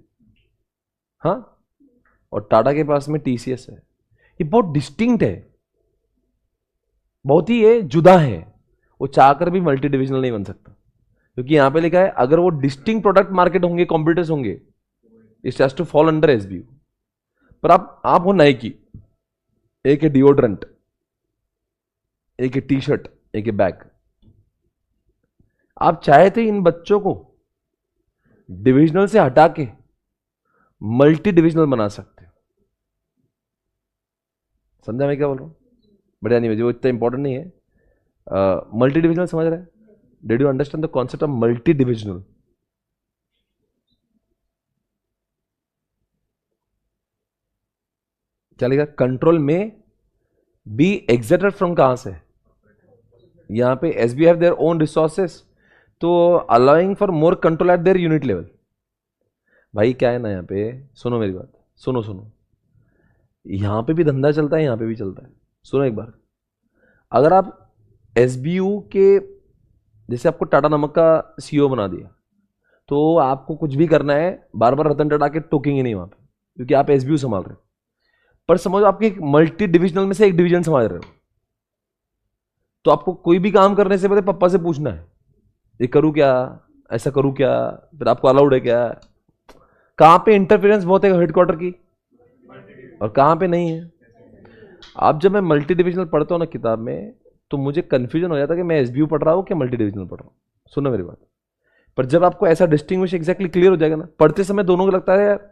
हाँ, और टाटा के पास में टीसीएस है। ये बहुत डिस्टिंक्ट है, बहुत ही ये जुदा है। वो चाहकर भी मल्टी डिविजनल नहीं बन सकता, क्योंकि यहां पे लिखा है अगर वो डिस्टिंक्ट प्रोडक्ट मार्केट होंगे, कॉम्पिटिटर्स होंगे, it has to fall under SBU. पर आप हो नाइकी, एक है डिओड्रेंट, एक है टी शर्ट, एक है बैग। आप चाहे थे इन बच्चों को डिविजनल से हटा के मल्टी डिविजनल बना सकते हो। समझा मैं क्या बोल रहा हूं? बढ़िया नहीं, मुझे वो इतना इंपॉर्टेंट नहीं है। मल्टी डिविजनल समझ रहे हैं? Did you understand the concept of multi divisional? क्या लिखा? कंट्रोल में बी एग्जेक्टेड फ्रॉम, कहां से? यहां पे SBU have their own resources, तो allowing for more control at their unit level. भाई क्या है ना, यहां पे सुनो मेरी बात, सुनो सुनो, यहां पे भी धंधा चलता है, यहां पे भी चलता है। सुनो एक बार, अगर आप एसबीयू के, जैसे आपको टाटा नमक का सीईओ बना दिया, तो आपको कुछ भी करना है, बार बार रतन टाटा के टोकेंगे नहीं वहां पे, क्योंकि आप एसबीयू संभाल रहे हो। पर समझो आपके मल्टी डिविजनल में से एक डिवीजन संभाल रहे हो, तो आपको कोई भी काम करने से पहले पापा से पूछना है, ये करूं क्या, ऐसा करूं क्या, फिर आपको अलाउड है क्या? कहां पे इंटरफेरेंस बहुत है हेडक्वार्टर की, और कहां पे नहीं है। आप जब मैं मल्टी डिविजनल पढ़ता हूं ना किताब में, तो मुझे कंफ्यूजन हो जाता है कि मैं एसबीयू पढ़ रहा हूं कि मल्टी डिविजनल पढ़ रहा हूं। सुनो मेरी बात, पर जब आपको ऐसा डिस्टिंग्विश एग्जैक्टली क्लियर हो जाएगा ना, पढ़ते समय दोनों को लगता है यार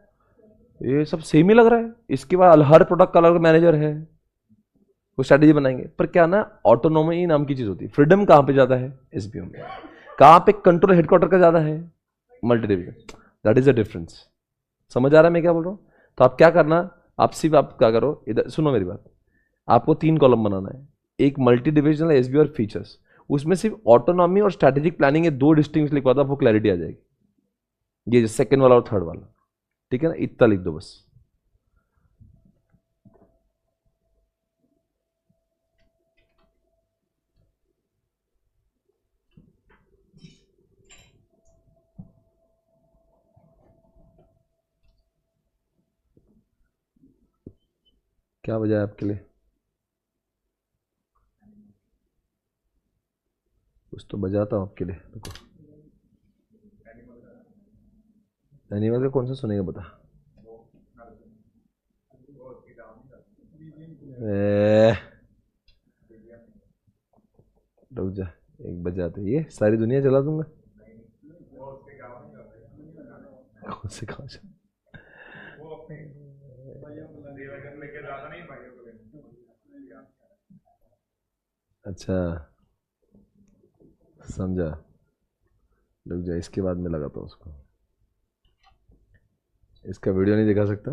ये सब सेम ही लग रहा है, इसके बाद हर प्रोडक्ट का अलग मैनेजर है, वो स्ट्रेटेजी बनाएंगे। पर क्या ना, ऑटोनॉमी नाम की चीज होती है। फ्रीडम कहां पे ज्यादा है? एसबीयू में। कहां पे कंट्रोल हेडक्वार्टर का ज्यादा है? Multi division. That is the difference. समझ आ रहा है मैं क्या बोल रहा हूं? तो आप क्या करना, आप सिर्फ आप क्या करो, इधर सुनो मेरी बात, आपको 3 कॉलम बनाना है, एक मल्टी डिविजनल, एसबीयू और फीचर्स। उसमें सिर्फ ऑटोनॉमी और स्ट्रेटेजिक प्लानिंग ये 2 डिस्टिंग्विश लिखवा दो, आपको क्लैरिटी आ जाएगी। ये सेकंड वाला और थर्ड वाला, ठीक है ना, इतना लिख दो बस। क्या बजाय आपके लिए? कुछ तो बजाता हूं आपके लिए। रुको, एनिमल का कौन सा सुनेगा बता? रुक जा, एक बजाते, ये सारी दुनिया जला दूंगा। कौन से गाँव से? अच्छा समझा, रुक जा, इसके बाद में लगाता हूँ उसको। इसका वीडियो नहीं दिखा सकता,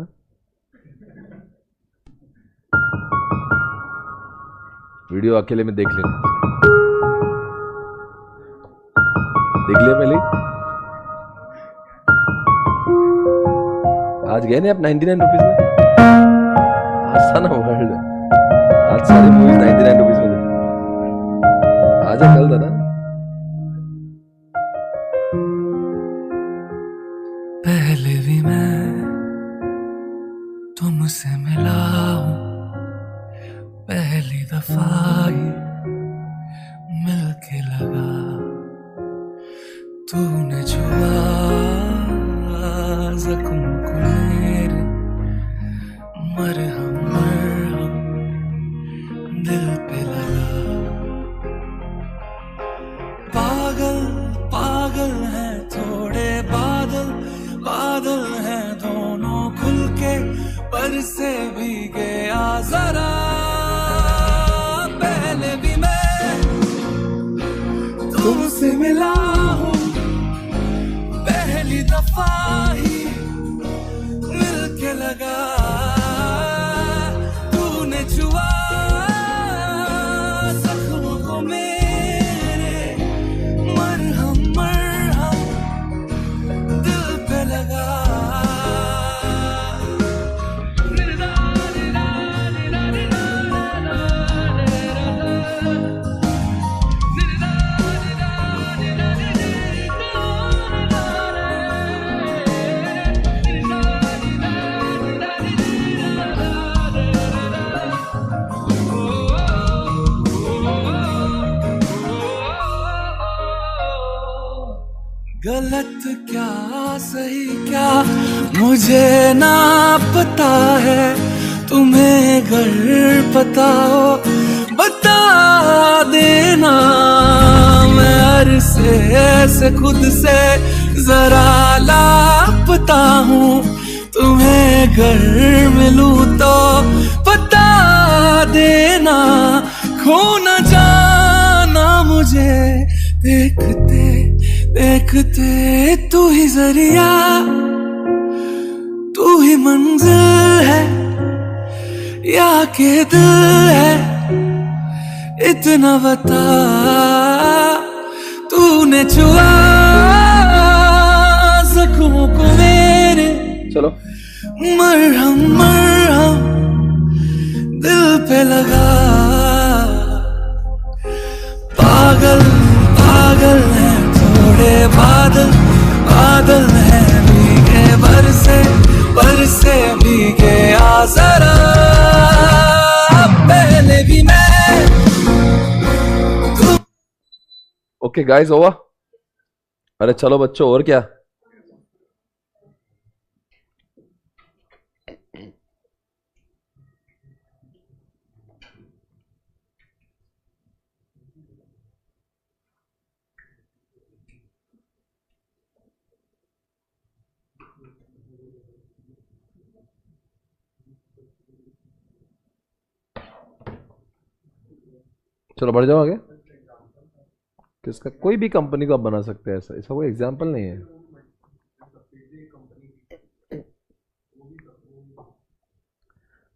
वीडियो अकेले में देख लेना। देख लिया पहले? आज गए नहीं आप 99 रुपीज में? आज था ना वर्ल्ड, आज सारी मूवीज 99 रुपीज में। आज कल था ना। पहले भी मैं तुमसे मिला हूं, पहली दफा ही मिलके लगा, तूने छुआ जख्म को मेरे, मरहम मरहम दिल पे बरसे भी गया जरा पहले भी मैं तुमसे मिला हूँ पहली दफा ही मिलके लगा तूने छुआ जख्मों को मेरे मरहम मरहम दिल पे लगा गलत क्या सही क्या मुझे ना पता है तुम्हें अगर पता हो बता देना मैं अरसे से खुद से जरा लापता हूँ तुम्हें अगर मिलूं तो बता देना खो न जाना मुझे देखते देखते तू ही जरिया तू ही मंजिल है या के दिल है इतना बता तूने छुआ जख्मों को मेरे चलो मरहम मरहम दिल पे लगा पागल पागल है थोड़े बादल बादल है भीगे बरसे बरसे भीगे आ जरा पहले भी मैं ओके गाइस ओवर। अरे चलो बच्चों और क्या। चलो बढ़ जाओ आगे। किसका कोई भी कंपनी को आप बना सकते हैं, ऐसा ऐसा कोई एग्जाम्पल नहीं है।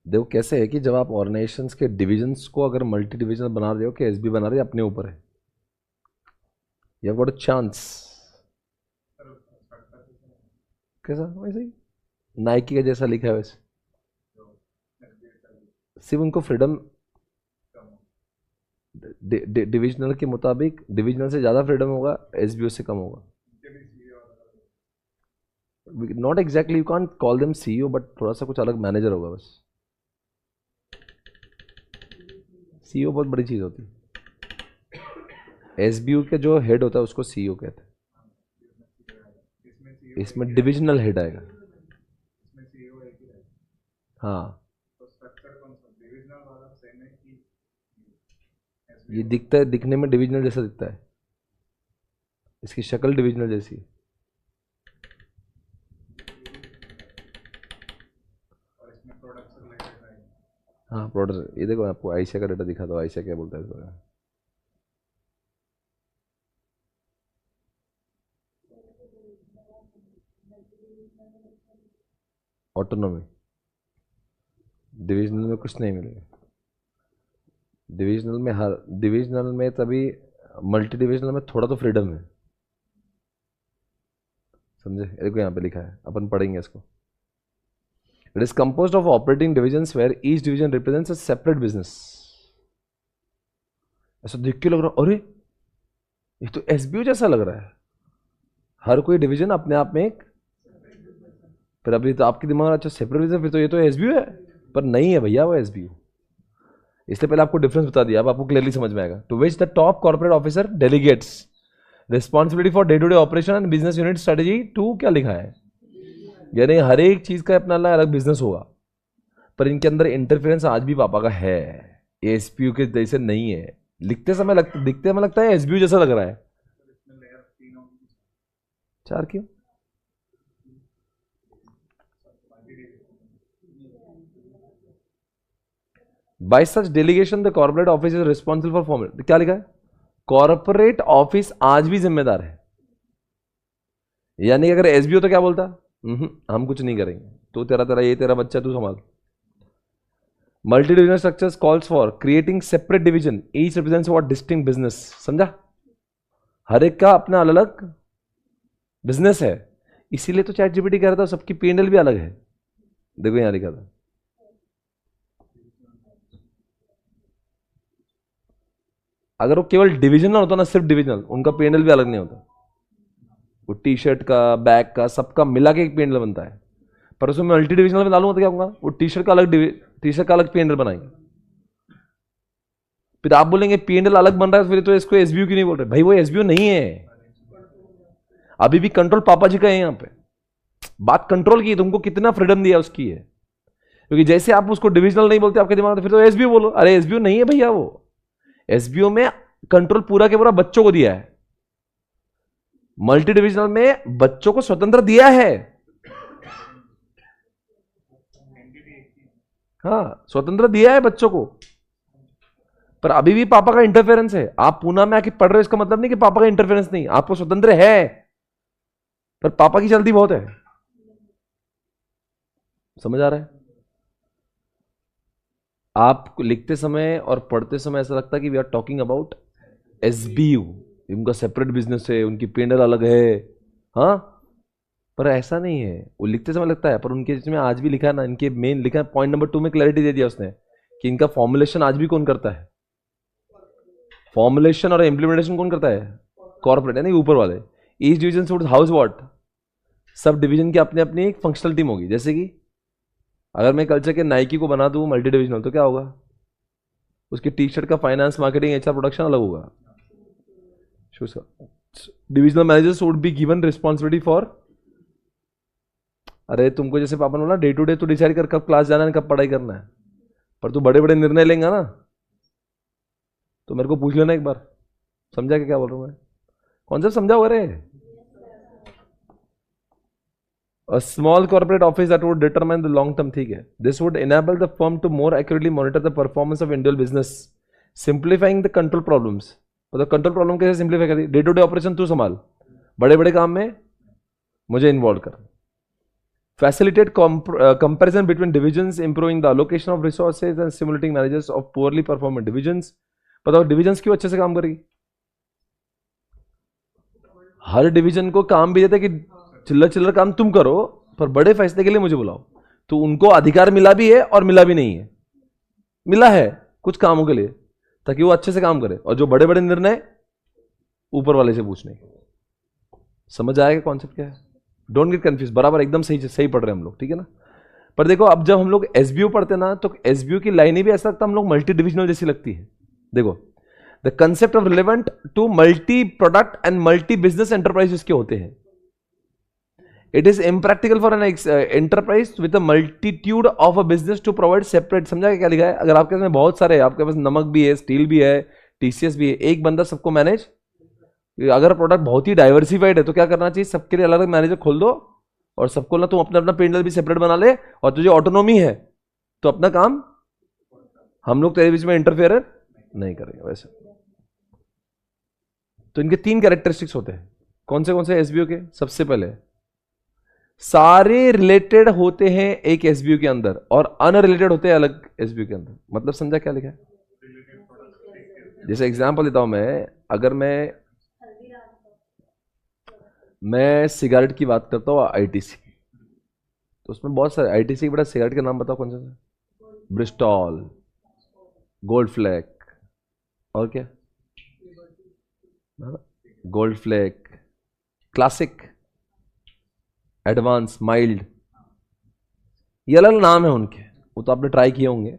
देखो कैसे है कि जब आप ऑर्गेनाइजेशंस के डिविजन्स को अगर मल्टी डिविजन बना रहे हो कि एसबी बना रहे हो, अपने ऊपर है। You have got a chance. कैसा वैसे ही नाइकी का जैसा लिखा है वैसे, सिर्फ उनको फ्रीडम डिविजनल के मुताबिक, डिविजनल से ज़्यादा फ्रीडम होगा, एसबीओ से कम होगा। Not exactly, you can't call them CEO, but थोड़ा सा कुछ अलग मैनेजर होगा बस। सीईओ बहुत बड़ी चीज़ होती है। एसबीओ के जो हेड होता है उसको सीईओ कहते हैं। इसमें डिविजनल हेड आएगा। हाँ, ये दिखता है, दिखने में डिविजनल जैसा दिखता है, इसकी शक्ल डिविजनल जैसी है। हाँ प्रोडक्ट, ये देखो आपको आईसीआई का डेटा दिखा दो। आईसीआई क्या बोलता है इस बारे में? ऑटोनॉमी। डिविजनल में कुछ नहीं मिलेगा। डिविजनल में हर डिविजनल में तभी, मल्टी डिविजनल में थोड़ा तो फ्रीडम है, समझे? देखो यहाँ पे लिखा है, अपन पढ़ेंगे इसको। It is composed of operating divisions where each division represents a separate business. ऐसा देख के लग रहा, अरे ये तो एसबीओ जैसा लग रहा है। हर कोई डिवीजन अपने आप में एक, फिर अभी तो आपके दिमाग में अच्छा सेपरेट बिजनेस, फिर तो ये तो एसबीओ है, पर नहीं है भैया वो एसबीओ। इसलिए पहले आपको डिफरेंस बता दिया, अब आपको क्लियरली समझ में आएगा। To which the top corporate officer delegates responsibility for day to day operation and business unit strategy to, क्या लिखा है? यानी हर एक चीज का अपना अलग बिजनेस होगा, पर इनके अंदर इंटरफेरेंस आज भी पापा का है, एसपीयू के जैसे नहीं है। लिखते समय दिखते समय लगता है एसबीयू जैसा लग रहा है। 4 क्यों? Bye such delegation the corporate office is responsible for format. क्या लिखा है? कॉर्पोरेट ऑफिस आज भी जिम्मेदार है। यानी अगर एसबीओ तो क्या बोलता, हम कुछ नहीं करेंगे, तो तेरा बच्चा तू संभाल। Multi divisional structures calls for creating separate division, each represents what distinct business. समझा? हर एक का अपना अलग अलग बिजनेस है, इसीलिए तो चैट जीपीटी कह रहा था सबकी P&L भी अलग है। देखो यहां लिखा था, अगर वो केवल डिविजनल होता ना, सिर्फ डिविजनल, उनका P&L भी अलग नहीं होता। वो टी शर्ट का, बैग का, सबका मिला के एक P&L बनता है। पर उसमें मल्टी डिविजनल में डालूंगा तो क्या होगा? वो टी शर्ट का अलग P&L बनाएंगे। फिर आप बोलेंगे P&L अलग बन रहा है, फिर तो इसको एसबीओ क्यों नहीं बोल रहे? भाई वो एसबीओ नहीं है, अभी भी कंट्रोल पापा जी का है। यहां पे बात कंट्रोल की, तुमको कितना फ्रीडम दिया उसकी है। क्योंकि जैसे आप उसको डिविजनल नहीं बोलते आपके दिमाग में, फिर तो एसबीओ बोलो। अरे एसबीओ नहीं है भैया, वो एसबीओ में कंट्रोल पूरा के पूरा बच्चों को दिया है। मल्टी डिविजनल में बच्चों को स्वतंत्र दिया है। हाँ, स्वतंत्र दिया है बच्चों को, पर अभी भी पापा का इंटरफेरेंस है। आप पूना में आके पढ़ रहे हो, इसका मतलब नहीं कि पापा का इंटरफेरेंस नहीं, आपको स्वतंत्र है, पर पापा की चलती बहुत है। समझ आ रहा है? आप लिखते समय और पढ़ते समय ऐसा लगता है कि we are talking about SBU, उनका सेपरेट बिजनेस है, उनकी P&L अलग है। हाँ, पर ऐसा नहीं है। वो लिखते समय लगता है, पर उनके इसमें आज भी लिखा है ना, इनके मेन लिखा है पॉइंट नंबर 2 में क्लैरिटी दे दिया उसने कि इनका फॉर्मुलेशन आज भी कौन करता है? फॉर्मुलेशन और इंप्लीमेंटेशन कौन करता है? कॉर्पोरेट, यानी ऊपर वाले। Each division would house what, sub division की अपनी अपनी एक फंक्शनल टीम होगी। जैसे कि अगर मैं कल्चर के नाइकी को बना दूं मल्टी डिविजनल, तो क्या होगा? उसकी टी शर्ट का फाइनेंस, मार्केटिंग, एचआर, प्रोडक्शन अलग होगा। Divisional managers would be given responsibility for, अरे तुमको जैसे पापा ने बोला डे टू डे तो डिसाइड कर कब क्लास जाना है, कब पढ़ाई करना है, पर तू बड़े बड़े निर्णय लेंगे ना, तो मेरे को पूछ लेना एक बार। समझा क्या बोल रहा हूं मैं? कॉन्सेप्ट समझा होगा रे? A small corporate office that would determine the long term, ठीक है। This would enable the firm to more accurately monitor the performance of individual business, simplifying the control problems। मतलब कंट्रोल प्रॉब्लम कैसे सिंप्लीफाई करी? डे टू डे ऑपरेशन तू संभाल, बड़े बड़े काम में मुझे इन्वॉल्व कर। Facilitate comparison between divisions, improving the allocation of resources and stimulating managers of poorly performing divisions. बताओ डिविजन्स क्यों अच्छे से काम करेगी? हर डिवीजन को काम भी देता है कि चिल्लर चिल्लर काम तुम करो, पर बड़े फैसले के लिए मुझे बुलाओ। तो उनको अधिकार मिला भी है और मिला भी नहीं है। मिला है कुछ कामों के लिए ताकि वो अच्छे से काम करे, और जो बड़े बड़े निर्णय ऊपर वाले से पूछने। समझ आएगा कॉन्सेप्ट क्या है? डोंट गेट कंफ्यूज, बराबर एकदम सही सही पढ़ रहे हैं हम लोग, ठीक है ना? पर देखो अब जब हम लोग एसबीओ पढ़ते ना, तो एसबीओ की लाइनें भी ऐसा लगता है हम लोग मल्टी डिविजनल जैसी लगती है। देखो, the concept of relevant to multi product and multi business enterprise इसके होते हैं। It is impractical for an enterprise with a multitude of a business to provide separate। समझा क्या लिखा है? अगर आपके पास बहुत सारे, आपके पास नमक भी है, स्टील भी है, टीसीएस भी है, एक बंदा सबको मैनेज। अगर प्रोडक्ट बहुत ही डाइवर्सिफाइड है तो क्या करना चाहिए? सबके लिए अलग अलग मैनेजर खोल दो, और सबको ना तुम अपना अपना P&L भी सेपरेट बना ले, और तुझे ऑटोनॉमी है तो अपना काम हम लोग तेरे बीच में इंटरफेयर नहीं करेंगे। वैसे तो इनके 3 कैरेक्टरिस्टिक्स होते हैं। कौन से एसबीओ के? सबसे पहले सारे रिलेटेड होते हैं एक एसबीओ के अंदर, और अनरिलेटेड होते हैं अलग एसबीओ के अंदर। मतलब समझा क्या लिखा है? जैसे एग्जांपल देता हूं मैं, अगर मैं सिगरेट की बात करता हूं, आईटीसी, तो उसमें बहुत सारे आईटीसी के बड़ा सिगरेट का नाम बताओ कौन सा? ब्रिस्टॉल, गोल्ड फ्लैग, और क्या? Gold flag, classic, advance, mild, ये अलग नाम है उनके, वो तो आपने ट्राई किए होंगे।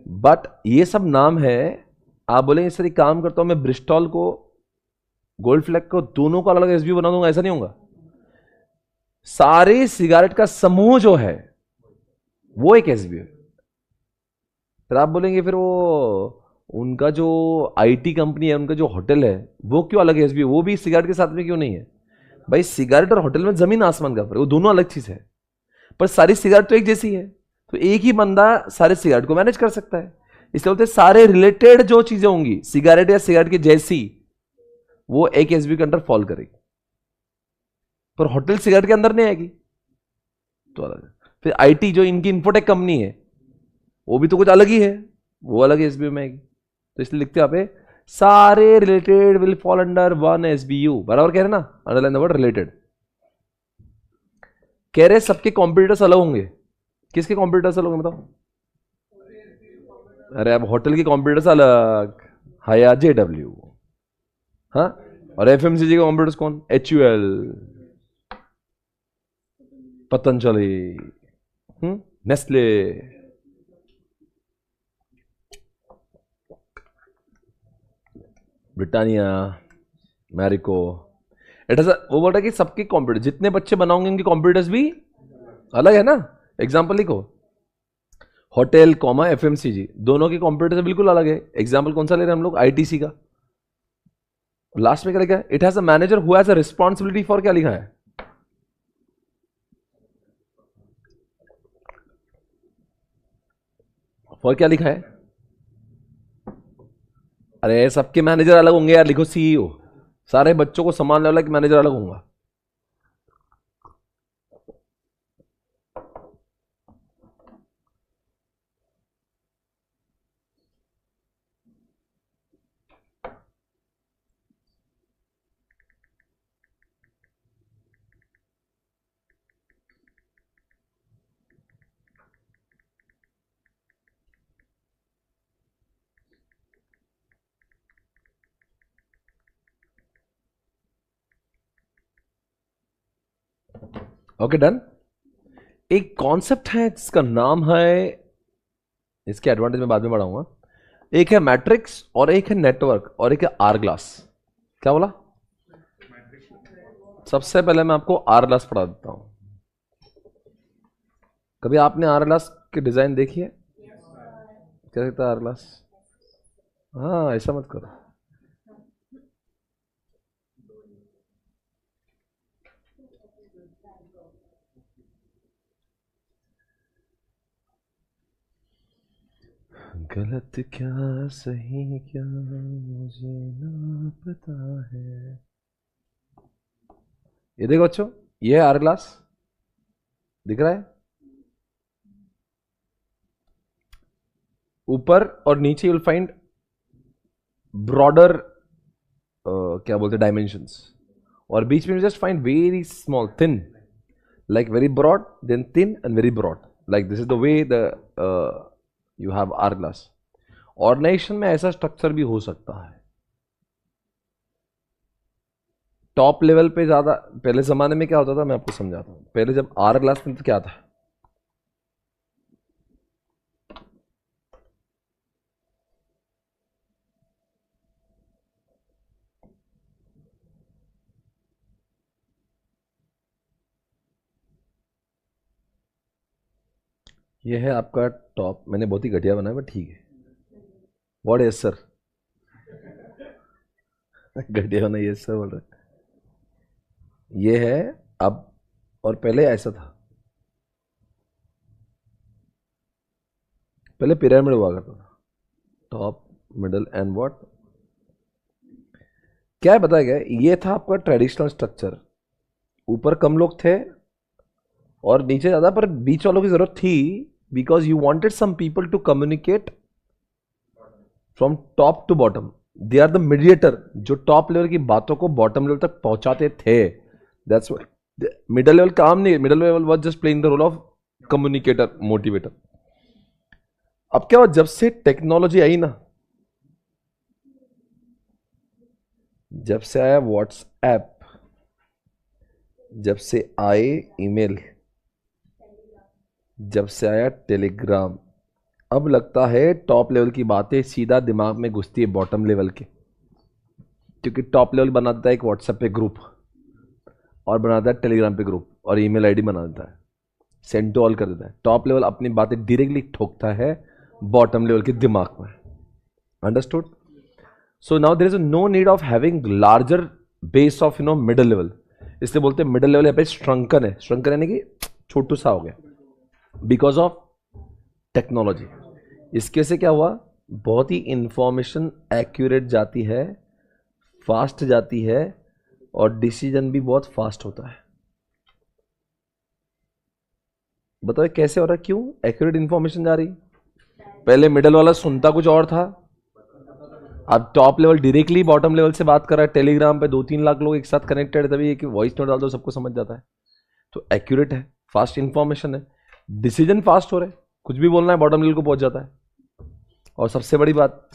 बट ये सब नाम है। आप बोलेंगे सर एक काम करता हूं मैं ब्रिस्टॉल को, गोल्ड फ्लैग को, दोनों को अलग एसबीओ बना दूंगा, ऐसा नहीं होगा। सारे सिगरेट का समूह जो है वो एक एसबीओ। फिर आप बोलेंगे फिर वो उनका जो आईटी कंपनी है, उनका जो होटल है, वो क्यों अलग एसबीओ? वो भी सिगरेट के साथ में क्यों नहीं है? भाई सिगरेट और होटल में जमीन आसमान का फर्क, वो दोनों अलग चीज है। पर सारी सिगरेट तो एक जैसी है, तो एक ही बंदा सारे सिगरेट को मैनेज कर सकता है। इसलिए बोलते सारे रिलेटेड जो चीजें होंगी सिगरेट या सिगरेट की जैसी, वो एक एसबीयू के अंदर फॉल करेगी, पर होटल सिगरेट के अंदर नहीं आएगी तो अलग है। फिर आईटी जो इनकी इन्फोटेक कंपनी है वो भी तो कुछ अलग ही है, वो अलग एसबीयू में आएगी। तो इसलिए लिखते हैं यहाँ पे सारे related will fall under one SBU. बराबर कह रहे ना, अंडरलाइन द वर्ड रिलेटेड। कह रहे सबके कॉम्पिटिटर्स अलग होंगे। किसके कॉम्पिटिटर्स अलग होंगे बताओ? अरे अब होटल की कॉम्पिटिटर्स अलग, हाया जेडब्ल्यू, हाँ, और एफएमसीजी के कॉम्पिटिटर्स कौन? HUL, Patanjali, Nestle, Britannia, Marico. वो बोल रहा है कि सबके कॉम्पिटिटर जितने बच्चे बनाओगे उनके कॉम्पिटिटर्स भी अलग है ना। एग्जाम्पल लिखो, होटल कॉमा एफएमसीजी दोनों के कॉम्पिटिटर बिल्कुल अलग है। एग्जाम्पल कौन सा ले रहे हैं हम लोग? आईटीसी का। लास्ट में क्या लिखा है? It has a manager who has a responsibility for, क्या लिखा है? फॉर क्या लिखा है? अरे सबके मैनेजर अलग होंगे यार, लिखो सीईओ। सारे बच्चों को संभालने वाला मैनेजर अलग होगा। Okay done. एक कॉन्सेप्ट है जिसका नाम है, इसके एडवांटेज में बाद में बढ़ाऊंगा। एक है मैट्रिक्स और एक है नेटवर्क और एक है आर ग्लास। क्या बोला? सबसे पहले मैं आपको आर ग्लास पढ़ा देता हूं। कभी आपने आर ग्लास की डिजाइन देखी है? क्या कहता है आर ग्लास? हाँ, ऐसा मत करो। गलत क्या सही क्या मुझे ना पता है। ये देखो बच्चों, ये है आर ग्लास, दिख रहा है? ऊपर और नीचे विल फाइंड ब्रॉडर, क्या बोलते हैं, डायमेंशंस, और बीच में just find very small thin, like very broad then thin and very broad, like this is the way the you have hourglass. Organisation में ऐसा स्ट्रक्चर भी हो सकता है। टॉप लेवल पे ज्यादा, पहले जमाने में क्या होता था मैं आपको समझाता हूं। पहले जब आर ग्लास में तो क्या था, ये है आपका टॉप। मैंने बहुत ही घटिया बनाया बट ठीक है। What is sir? घटिया बना, ये सर बोल रहे। ये है अब, और पहले ऐसा था। पहले पिरामिड हुआ करता था, टॉप मिडल एंड व्हाट। क्या बताया गया? ये था आपका ट्रेडिशनल स्ट्रक्चर। ऊपर कम लोग थे और नीचे ज्यादा, पर बीच वालों की जरूरत थी because you wanted some people to communicate from top to bottom. They are the mediator, जो टॉप लेवल की बातों को बॉटम लेवल तक पहुंचाते थे। दैट्स व्हाई मिडिल लेवल काम नहीं, middle level was just playing the role of communicator, motivator. अब क्या हुआ, जब से टेक्नोलॉजी आई ना, जब से आया व्हाट्सएप, जब से आए ईमेल, जब से आया टेलीग्राम, अब लगता है टॉप लेवल की बातें सीधा दिमाग में घुसती है बॉटम लेवल के। क्योंकि टॉप लेवल बनाता है एक व्हाट्सएप पे ग्रुप, और बनाता है टेलीग्राम पे ग्रुप, और ईमेल आईडी बना देता है, सेंड टू ऑल कर देता है। टॉप लेवल अपनी बातें डायरेक्टली ठोकता है बॉटम लेवल के दिमाग में। Understood? So now there is no need of having larger base of middle level. इसलिए बोलते हैं मिडिल लेवल पे श्रंकन है। श्रंकन यानी कि छोटू सा हो गया बिकॉज ऑफ टेक्नोलॉजी। इसके से क्या हुआ, बहुत ही इंफॉर्मेशन एक्यूरेट जाती है, फास्ट जाती है और डिसीजन भी बहुत फास्ट होता है। बताओ कैसे हो रहा है, क्यों एक्यूरेट इंफॉर्मेशन जा रही? पहले मिडल वाला सुनता कुछ और था, अब top level directly bottom level से बात कर रहा है। टेलीग्राम पे 2-3 लाख लोग एक साथ कनेक्टेड, तभी एक वॉइस नोट डाल दो सबको समझ जाता है। तो एक्यूरेट है, फास्ट इंफॉर्मेशन है, डिसीजन फास्ट हो रहे, कुछ भी बोलना है बॉटम लेवल को पहुंच जाता है। और सबसे बड़ी बात,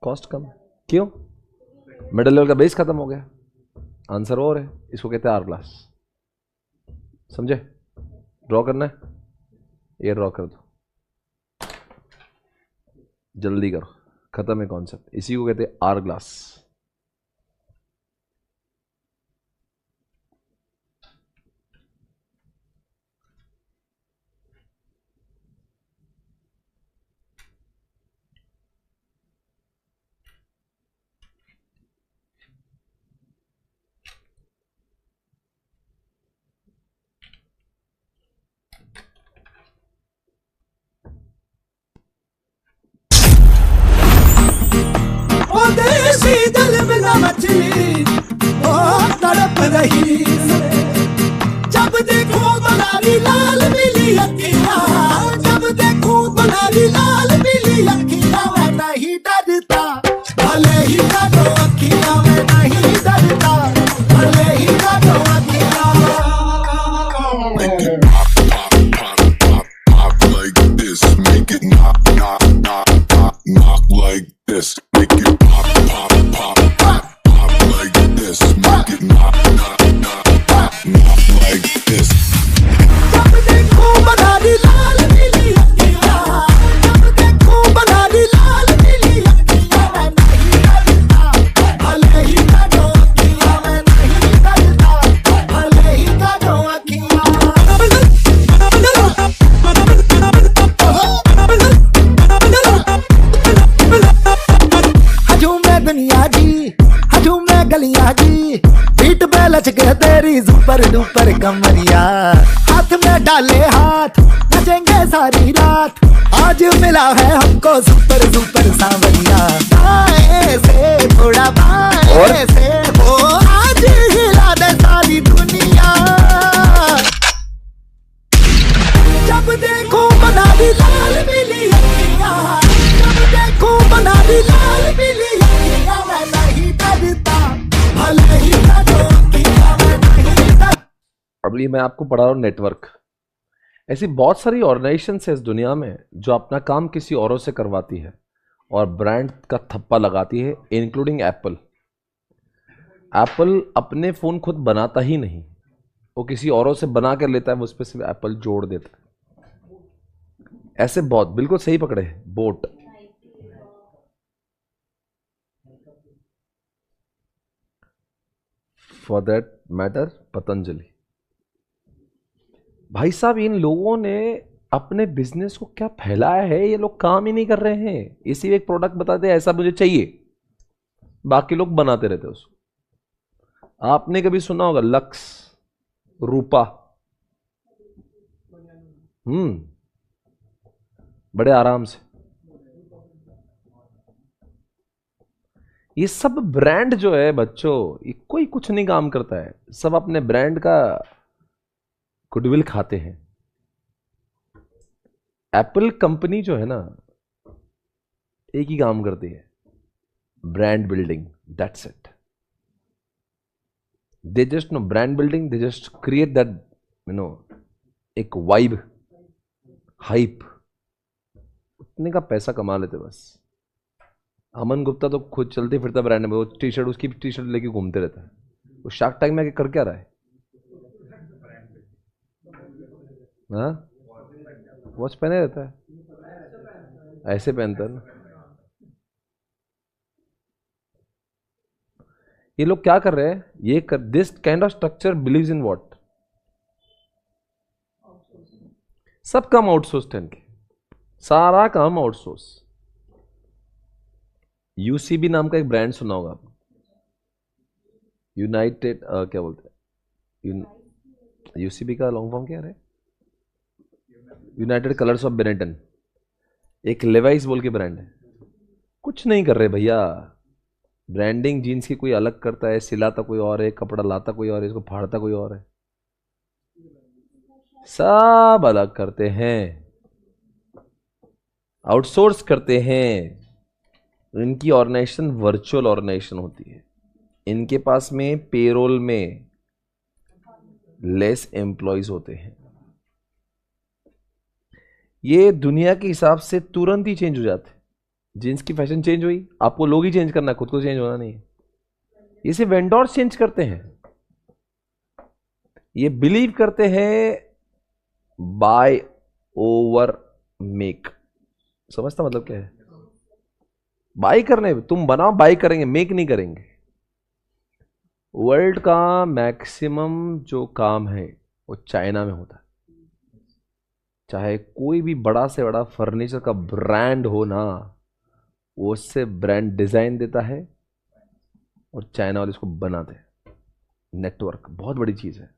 कॉस्ट कम। क्यों? मिडिल लेवल का बेस खत्म हो गया। आंसर और है, इसको कहते हैं आर क्लास। समझे? ड्रॉ करना है, ये ड्रॉ कर दो, जल्दी करो, खत्म है कॉन्सेप्ट। इसी को कहते हैं आर ग्लास। ओ देसी दिल बिना मछली ओ तड़प रही से। जब देखो बनारी लाल पीली अखियां, जब देखो बनारी लाल पीली अखियां, मैं नहीं डरता भले ही काटो अखियां, मैं नहीं डरता भले ही काटो अखियां। Make it pop like this. Make it knock like this. Make it pop like this. Make it knock like this. जब देखो बनारी लाल पीली अखियां, जब देखो बनारी लाल पीली अखियां, मैं नहीं डरता भले ही काटो अखियां, मैं नहीं डरता भले ही काटो अखियां। हजू मैं दुनिया जी, हजू मैं गलियां जी, पीठ पे लचके तेरी सुपर डुपर कमरिया। हाथ में डाले हाथ, नचेंगे सारी रात, आज मिला है हमको सुपर सुपर सांवरिया। बाएं से थोड़ा बाएं से वो आज हिला दे सारी दुनिया। जब देखो बनारी लाल पीली अखियां, जब देखो बनारी लाल पीली अखियां, मैं नहीं डरता भले ही काटो अखियां, मैं नहीं डरता। अब ये मैं आपको पढ़ा रहा हूँ नेटवर्क। ऐसी बहुत सारी ऑर्गेनाइजेशन है इस दुनिया में जो अपना काम किसी औरों से करवाती है और ब्रांड का थप्पा लगाती है, इंक्लूडिंग एप्पल। एप्पल अपने फ़ोन खुद बनाता ही नहीं, वो किसी औरों से बना कर लेता है, वो उस पर सिर्फ एप्पल जोड़ देता है। ऐसे बहुत, बिल्कुल सही पकड़े, boat. For that matter Patanjali. भाई साहब, इन लोगों ने अपने बिजनेस को क्या फैलाया है, ये लोग काम ही नहीं कर रहे हैं। इसी एक प्रोडक्ट बताते हैं ऐसा मुझे चाहिए, बाकी लोग बनाते रहते उसको। आपने कभी सुना होगा लक्स, रूपा, बड़े आराम से। ये सब ब्रांड जो है बच्चों, ये कोई कुछ नहीं काम करता है, सब अपने ब्रांड का गुडविल खाते हैं। एप्पल कंपनी जो है ना, एक ही काम करती है, brand building, that's it. They just know brand building, they just create that एक वाइब, हाइप, उतने का पैसा कमा लेते बस। अमन गुप्ता तो खुद चलते फिरता ब्रांड में, वो टी शर्ट, उसकी टी शर्ट लेके घूमते रहता है। वो शार्क टैंक में आके कर क्या रहा है? हाँ, वॉच पहने रहता है, ऐसे पहनता है ना। ये लोग क्या कर रहे हैं? ये कर this kind of structure believes in what? सब काम आउटसोर्स्ड है इनके, सारा काम आउटसोर्स। यूसीबी नाम का एक ब्रांड सुना होगा आप, यूनाइटेड क्या बोलते हैं, यूसीबी का लॉन्ग फॉर्म क्या है? United colours of Benetton. एक लेवाइस बोल के ब्रांड है, कुछ नहीं कर रहे भैया। ब्रांडिंग जीन्स की कोई अलग करता है, सिलाता कोई और है, कपड़ा लाता कोई और है, इसको फाड़ता कोई और है, सब अलग करते हैं, आउटसोर्स करते हैं। इनकी ऑर्गेनाइजेशन वर्चुअल ऑर्गेनाइजेशन होती है। इनके पास में पेरोल में लेस एम्प्लॉयज होते हैं। ये दुनिया के हिसाब से तुरंत ही चेंज हो जाते हैं। जींस की फैशन चेंज हुई, आपको लोग ही चेंज करना है, खुद को चेंज होना नहीं है। ये सिर्फ वेंडर्स चेंज करते हैं। ये बिलीव करते हैं बाय ओवर मेक। समझता मतलब क्या है? बाय करने, तुम बनाओ, बाय करेंगे, मेक नहीं करेंगे। वर्ल्ड का मैक्सिमम जो काम है वो चाइना में होता है। चाहे कोई भी बड़ा से बड़ा फर्नीचर का ब्रांड हो ना, वो उससे ब्रांड डिजाइन देता है और चाइना वाले इसको बनाते हैं। नेटवर्क बहुत बड़ी चीज है।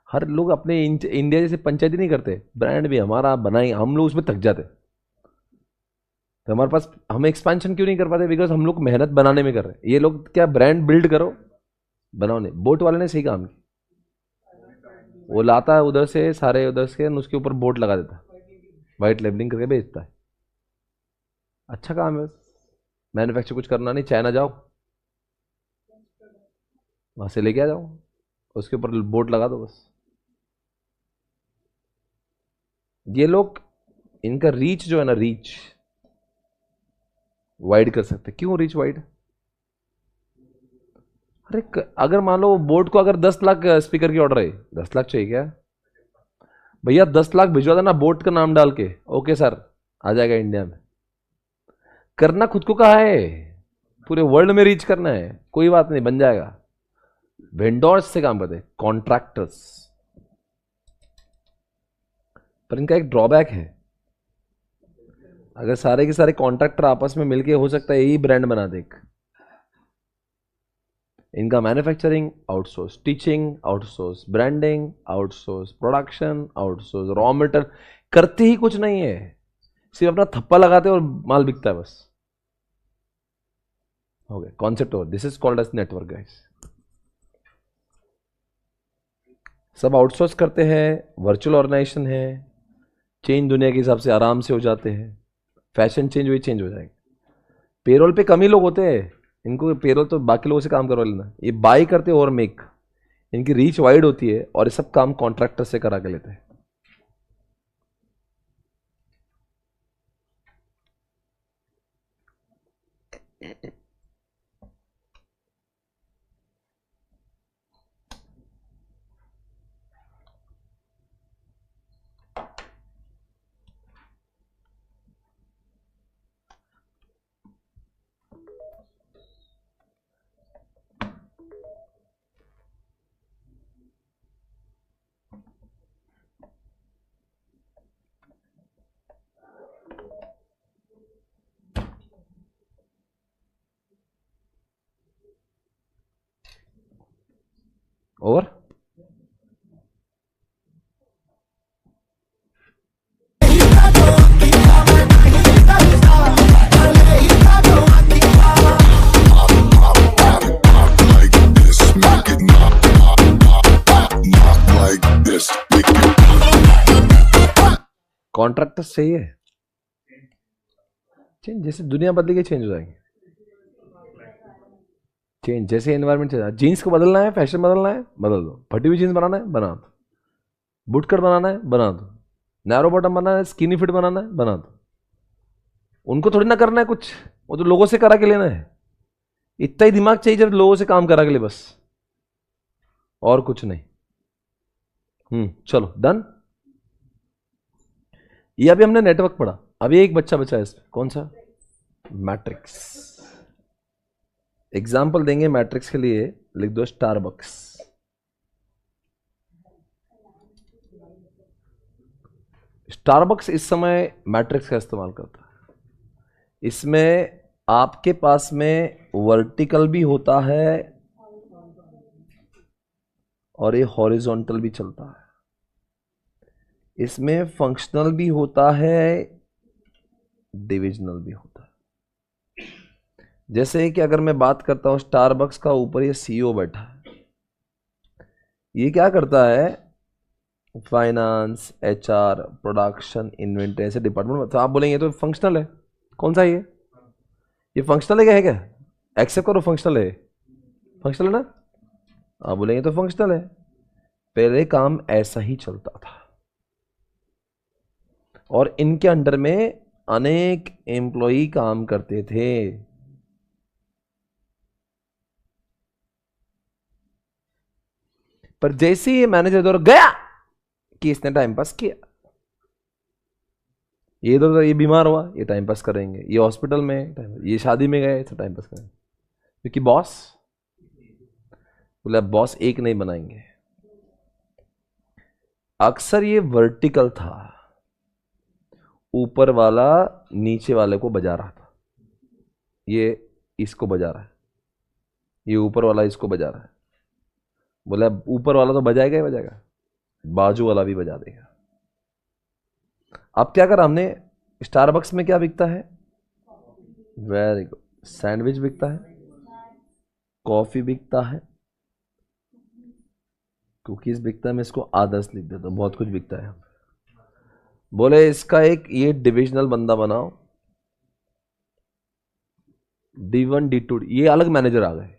हर लोग अपने इंडिया जैसे पंचायती नहीं करते, ब्रांड भी हमारा बनाएंगे, हम लोग उसमें थक जाते। तो हमारे पास, हम एक्सपेंशन क्यों नहीं कर पाते? बिकॉज हम लोग मेहनत बनाने में कर रहे हैं। ये लोग क्या, ब्रांड बिल्ड करो, बनाओ नहीं। बोट वाले ने सही काम किया, वो लाता है उधर से, सारे उधर से, उसके ऊपर बोट लगा देता है, वाइट लेबलिंग करके बेचता है। अच्छा काम है। मैन्युफैक्चर कुछ करना नहीं, चाइना जाओ, वहां से लेके आ जाओ, उसके ऊपर बोट लगा दो बस। ये लोग, इनका रीच जो है ना, रीच वाइड कर सकते। क्यों रीच वाइड? अरे अगर मान लो बोट को अगर 10 लाख स्पीकर की ऑर्डर है, 10 लाख चाहिए क्या भैया? 10 लाख भिजवा देना बोट का नाम डाल के, ओके सर, आ जाएगा इंडिया में। करना खुद को कहा है, पूरे वर्ल्ड में रीच करना है, कोई बात नहीं, बन जाएगा। वेंडर्स से काम करते, कॉन्ट्रैक्टर्स। पर इनका एक ड्रॉबैक है, अगर सारे के सारे कॉन्ट्रैक्टर आपस में मिलके, हो सकता है यही ब्रांड बना दे। इनका manufacturing outsource, teaching outsource, branding outsource, production outsource, raw material करते ही कुछ नहीं है, सिर्फ अपना थप्पा लगाते और माल बिकता है बस। हो गया कॉन्सेप्ट। और this is called as network guys. सब आउटसोर्स करते हैं, वर्चुअल ऑर्गेनाइजेशन है, चेंज दुनिया के हिसाब से आराम से हो जाते हैं। फैशन चेंज हुई, चेंज हो जाएंगे। पेरोल पे कम ही लोग होते हैं, इनको पेरोल तो बाकी लोगों से काम करवा लेना। ये बाई करते और मेक, इनकी रीच वाइड होती है और ये सब काम कॉन्ट्रैक्टर से करा के लेते हैं। और कॉन्ट्रैक्टर सही है। चेंज जैसे दुनिया बदलेगी, चेंज हो जाएंगे। चेंज जैसे एनवायरमेंट चेंज, जीन्स को बदलना है, फैशन बदलना है, बदल दो। फटी हुई जीन्स बनाना है, बना दो। बुटकट बनाना है, बना दो। नैरो बॉटम बनाना है, स्किनी फिट बनाना है, बना दो। उनको थोड़ी ना करना है कुछ, वो तो लोगों से करा के लेना है। इतना ही दिमाग चाहिए जब लोगों से काम करा के ले, बस, और कुछ नहीं। चलो डन। ये अभी हमने नेटवर्क पढ़ा, अभी एक बच्चा बचा है इसमें, कौन सा? मैट्रिक्स। एग्जाम्पल देंगे मैट्रिक्स के लिए, लिख दो स्टारबक्स। स्टारबक्स इस समय मैट्रिक्स का इस्तेमाल करता है। इसमें आपके पास में वर्टिकल भी होता है और ये हॉरिजॉन्टल भी चलता है। इसमें फंक्शनल भी होता है डिविजनल भी होता है। जैसे कि अगर मैं बात करता हूं स्टारबक्स का, ऊपर ये सीईओ बैठा है, ये क्या करता है, फाइनेंस, एचआर, प्रोडक्शन, इन्वेंटरी, ऐसे डिपार्टमेंट। तो आप बोलेंगे तो फंक्शनल है, कौन सा ये फंक्शनल है क्या, एक्सेप्ट करो फंक्शनल है, फंक्शनल है ना, आप बोलेंगे तो फंक्शनल है। पहले काम ऐसा ही चलता था और इनके अंडर में अनेक एम्प्लॉई काम करते थे। पर जैसे ही ये मैनेजर इधर गया कि इसने टाइम पास किया, ये इधर ये बीमार हुआ, ये टाइम पास करेंगे, ये हॉस्पिटल में, ये शादी में गए तो टाइम पास करेंगे, क्योंकि बॉस बोला बॉस एक नहीं बनाएंगे। अक्सर ये वर्टिकल था, ऊपर वाला नीचे वाले को बजा रहा था, ये इसको बजा रहा है, ये ऊपर वाला इसको बजा रहा है। बोला ऊपर वाला तो बजाएगा ही बजाएगा, बाजू वाला भी बजा देगा। अब क्या करा हमने, स्टारबक्स में क्या बिकता है, वेरी गुड, सैंडविच बिकता है, कॉफी बिकता है, कुकीज बिकता है, मैं इसको आदर्श लिख देता हूं, बहुत कुछ बिकता है। बोले इसका एक ये डिविजनल बंदा बनाओ, D1 D2, ये अलग मैनेजर आ गए,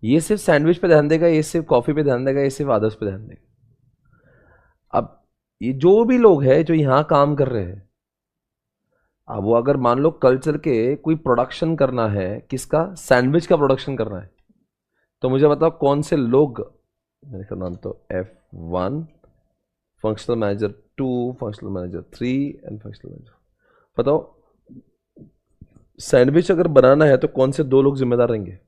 ये सिर्फ सैंडविच पे ध्यान देगा, ये सिर्फ कॉफी पे ध्यान देगा, ये सिर्फ आदर्श पे ध्यान देगा। अब ये जो भी लोग हैं जो यहां काम कर रहे हैं, अब वो अगर मान लो कल्चर के कोई प्रोडक्शन करना है, किसका, सैंडविच का प्रोडक्शन करना है, तो मुझे बताओ कौन से लोग, मेरे नाम तो F1, functional manager 2, functional manager 3 and functional manager. बताओ सैंडविच अगर बनाना है तो कौन से दो लोग जिम्मेदार रहेंगे,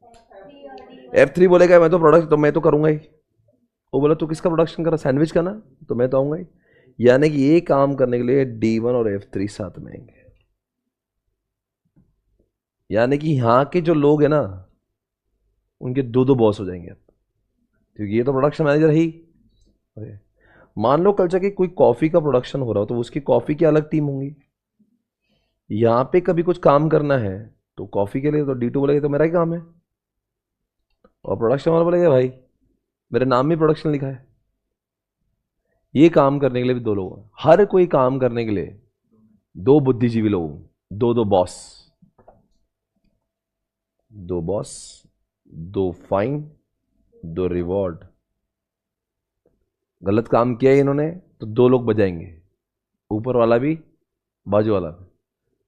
F3 बोलेगा मैं तो प्रोडक्ट, तो मैं तो करूंगा ही। वो बोला तू किसका प्रोडक्शन कर रहा, सैंडविच का ना, तो मैं तो आऊंगा ही। यानी कि ये काम करने के लिए D1 और F3 साथ में आएंगे। यानी कि यहाँ के जो लोग हैं ना, उनके दो दो बॉस हो जाएंगे, क्योंकि ये तो प्रोडक्शन मैनेजर ही। मान लो कल्चर की कोई कॉफी का प्रोडक्शन हो रहा हो, तो उसकी कॉफी की अलग टीम होंगी। यहाँ पे कभी कुछ काम करना है तो कॉफी के लिए तो D2 बोलेगा तो मेरा ही काम है, और प्रोडक्शन वाला बोलेगा भाई मेरे नाम में प्रोडक्शन लिखा है। ये काम करने के लिए भी दो लोग हैं, हर कोई काम करने के लिए दो बुद्धिजीवी लोग, दो दो बॉस, दो फाइन, दो रिवॉर्ड। गलत काम किया है इन्होंने तो दो लोग बजाएंगे, ऊपर वाला भी बाजू वाला भी।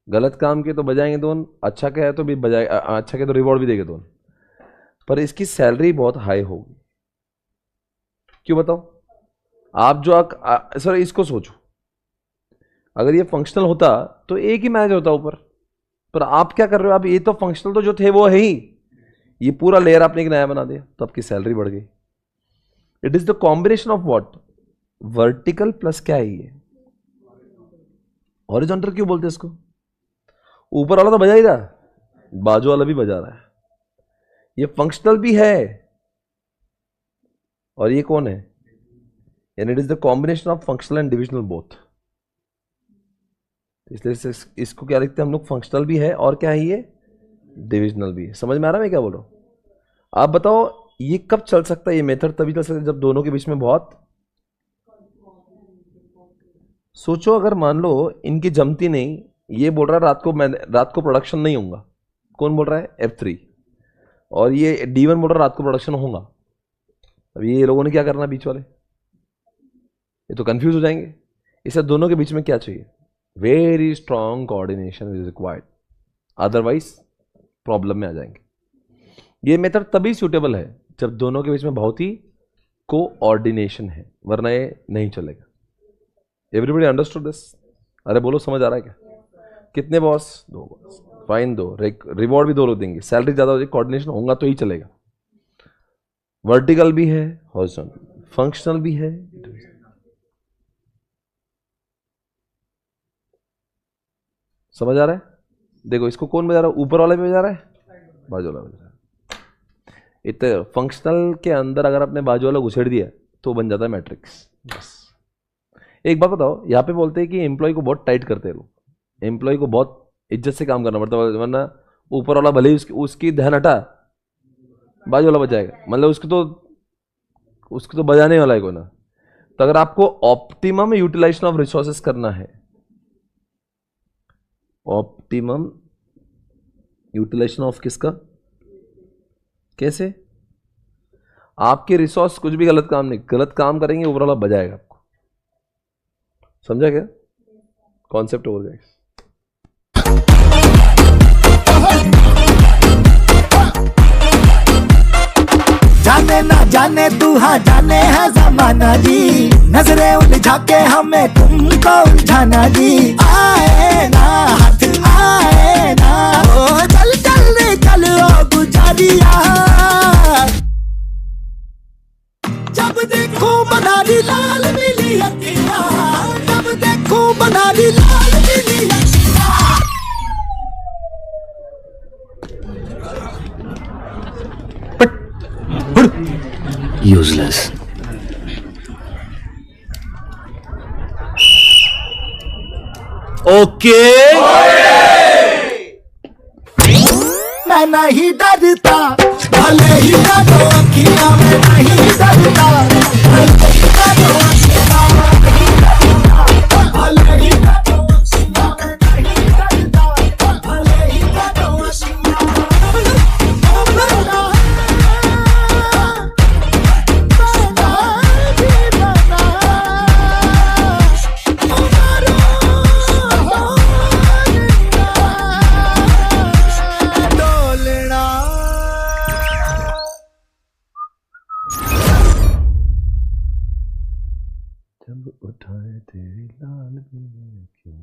गलत काम किया तो बजाएंगे दोनों, अच्छा क्या है तो भी बजाए, अच्छा क्या तो रिवॉर्ड भी देंगे दोनों। पर इसकी सैलरी बहुत हाई होगी। क्यों बताओ आप, जो सर इसको सोचो, अगर ये फंक्शनल होता तो एक ही मैनेजर होता ऊपर, पर आप क्या कर रहे हो, आप ये तो फंक्शनल तो जो थे वो है ही, ये पूरा लेयर आपने एक नया बना दिया, तो आपकी सैलरी बढ़ गई। It is the combination of what, vertical plus क्या है ये हॉरिजॉन्टल। क्यों बोलते हैं इसको, ऊपर वाला तो बजा ही रहा, बाजू वाला भी बजा रहा है, ये फंक्शनल भी है और ये कौन है, यानी it is the combination of functional and divisional both. इसलिए इसको क्या लिखते हैं हम लोग, फंक्शनल भी है और क्या है ये, डिविजनल भी है। समझ में आ रहा है मैं क्या बोल रहा हूं। आप बताओ ये कब चल सकता है, ये मेथड तभी चल सकता है जब दोनों के बीच में बहुत, सोचो अगर मान लो इनकी जमती नहीं, ये बोल रहा है रात को प्रोडक्शन नहीं होगा, कौन बोल रहा है, F3, और ये D1 बोल रहा है रात को प्रोडक्शन होगा। अब ये लोगों ने क्या करना, बीच वाले ये तो कंफ्यूज हो जाएंगे। इससे दोनों के बीच में क्या चाहिए, very strong coordination is required, otherwise problem में आ जाएंगे। ये मेथड तभी सूटेबल है जब दोनों के बीच में बहुत ही कोऑर्डिनेशन है, वरना ये नहीं चलेगा। एवरीबडी अंडरस्टूड दिस, अरे बोलो समझ आ रहा है क्या। कितने बॉस, दो बॉस, फाइन दो, रिवॉर्ड भी दो लोग देंगे, सैलरी ज्यादा हो जाएगी, कोऑर्डिनेशन होगा तो ही चलेगा। वर्टिकल भी है, हॉरिजॉन्टल, फंक्शनल भी है। समझ आ रहा है, देखो इसको कौन बजा रहा है, ऊपर वाला भी बजा रहा है, बाजू वाला बजा रहा है। इतने फंक्शनल के अंदर अगर आपने बाजू वाला घुसेड़ दिया तो बन जाता है मैट्रिक्स। बस एक बात बताओ, यहाँ पे बोलते हैं कि एम्प्लॉय को बहुत टाइट करते हैं लोग, एम्प्लॉय को बहुत इज्जत से काम करना पड़ता है, वरना ऊपर वाला भले ही उसकी ध्यान हटा, बाजू वाला बजाएगा, मतलब उसको तो बजाने वाला है कोई ना। तो अगर आपको ऑप्टिमम यूटिलाइजेशन ऑफ रिसोर्सेस करना है, ऑप्टिमम यूटिलाइजेशन ऑफ किसका, कैसे, आपके रिसोर्स कुछ भी गलत काम नहीं, गलत काम करेंगे ऊपर वाला बजाएगा आपको। समझा क्या कॉन्सेप्ट ओवर गाइस? जाने ना जाने तू हाँ जाने है जमाना जी, नजरें उलझा के हमें तुमको उलझाना जी। आए ना हाथ आए ना, ओ चल चल रे चल ओ गुजारिया, जब देखो बनारी लाल मिली अखियां, जब देखो बनारी लाल मिली अखियां। Useless. ओके मैं नहीं डरता, भले ही डरो अखियां में नहीं डरता, भले ही डरो अखियां में नहीं डरता, भले ही डरो अखियां में नहीं डरता, भले ही डरो अखियां जब उठाए तेरी लाल आँखें।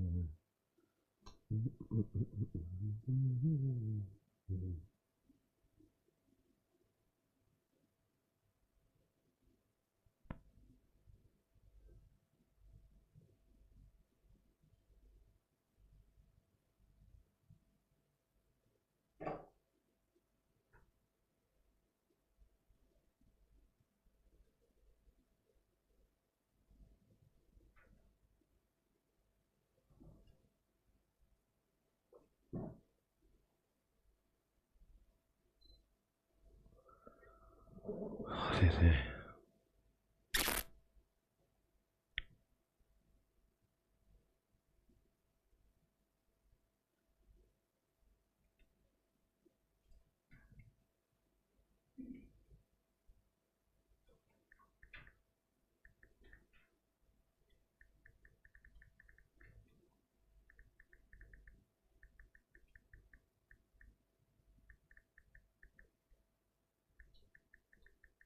अरे रे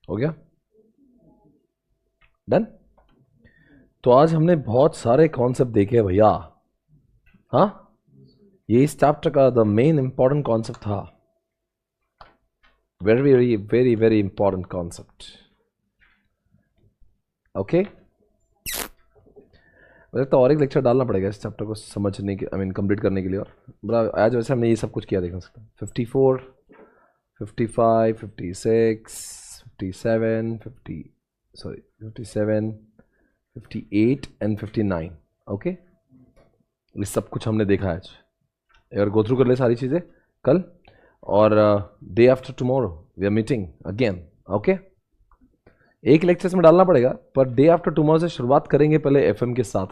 हो गया डन। तो आज हमने बहुत सारे कॉन्सेप्ट देखे हैं भैया। हाँ, ये इस चैप्टर का द मेन इंपॉर्टेंट कॉन्सेप्ट था। Very very very very important concept. Okay, मुझे तो और एक लेक्चर डालना पड़ेगा इस चैप्टर को समझने के, कंप्लीट करने के लिए। और बड़ा आज वैसे हमने ये सब कुछ किया, देख सकते हैं 54, 55, 56, 57, 58 एंड 59। ओके, ये सब कुछ हमने देखा है आज। अगर गो थ्रू कर ले सारी चीज़ें कल, और day after tomorrow we are meeting again. Okay, एक लेक्चर्स में डालना पड़ेगा, पर डे आफ्टर टुमारो से शुरुआत करेंगे पहले एफएम के साथ,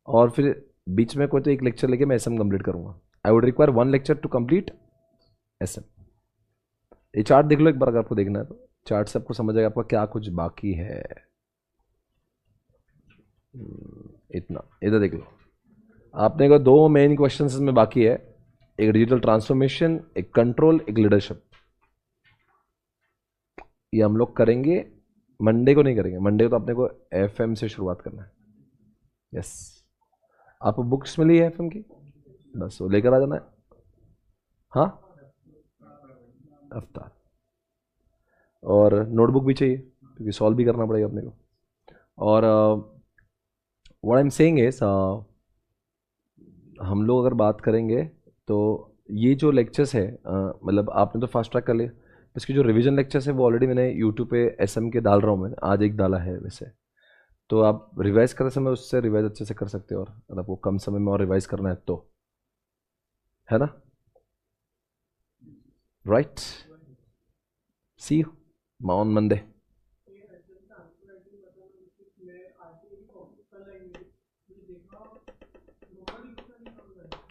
और फिर बीच में कोई तो एक लेक्चर लेके मैं एसएम कंप्लीट करूंगा। I would require 1 lecture to complete SM. ये चार्ट देख लो एक बार, अगर आपको देखना है तो चार्ट से आपको समझ आएगा आपका क्या कुछ बाकी है। इतना इधर देख लो, आपने को 2 मेन क्वेश्चंस में बाकी है, एक डिजिटल ट्रांसफॉर्मेशन, एक कंट्रोल, एक लीडरशिप। ये हम लोग करेंगे, मंडे को नहीं करेंगे। मंडे को तो अपने को एफएम से शुरुआत करना है। यस, आपको बुक्स मिली है एफएम की, बस वो लेकर आ जाना है। हाँ, अफ्तार, और नोटबुक भी चाहिए क्योंकि सॉल्व भी करना पड़ेगा अपने को। और what I am saying is, हम लोग अगर बात करेंगे तो ये जो लेक्चर्स है, मतलब आपने तो फास्ट ट्रैक कर लिया, इसके जो रिवीजन लेक्चर्स है वो ऑलरेडी मैंने यूट्यूब पे एसएम के डाल रहा हूँ। मैंने आज एक डाला है वैसे, तो आप रिवाइज करते समय उससे रिवाइज अच्छे से कर सकते हो। और अगर आपको कम समय में और रिवाइज करना है तो है ना? Right, see you on Monday.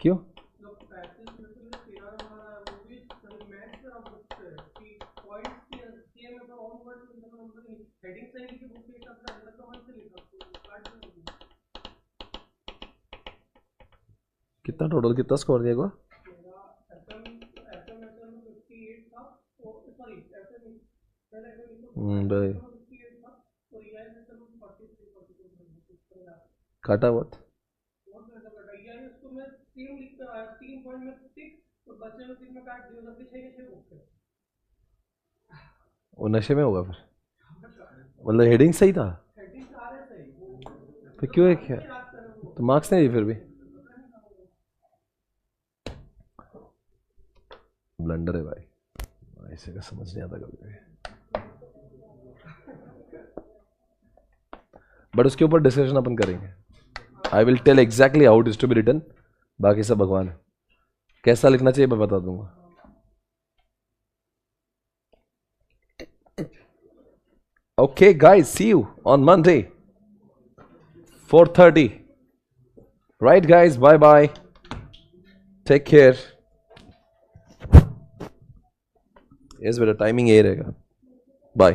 क्यों? कितना टोटल, कितना स्कोर दिया गया? भाई काटा बहुत। वो नशे में होगा फिर, मतलब हेडिंग सही था फिर क्यों एक तो मार्क्स नहीं दिए फिर भी? ब्लंडर है भाई, ऐसे का समझ नहीं आता कभी कभी। बट उसके ऊपर डिस्कशन अपन करेंगे। I will tell exactly how it is to be written, बाकी सब भगवान है। कैसा लिखना चाहिए मैं बता दूंगा। Okay guys, see you on Monday 4:30, right guys? Bye bye, take care. Yes बेटा, टाइमिंग यही रहेगा। बाय।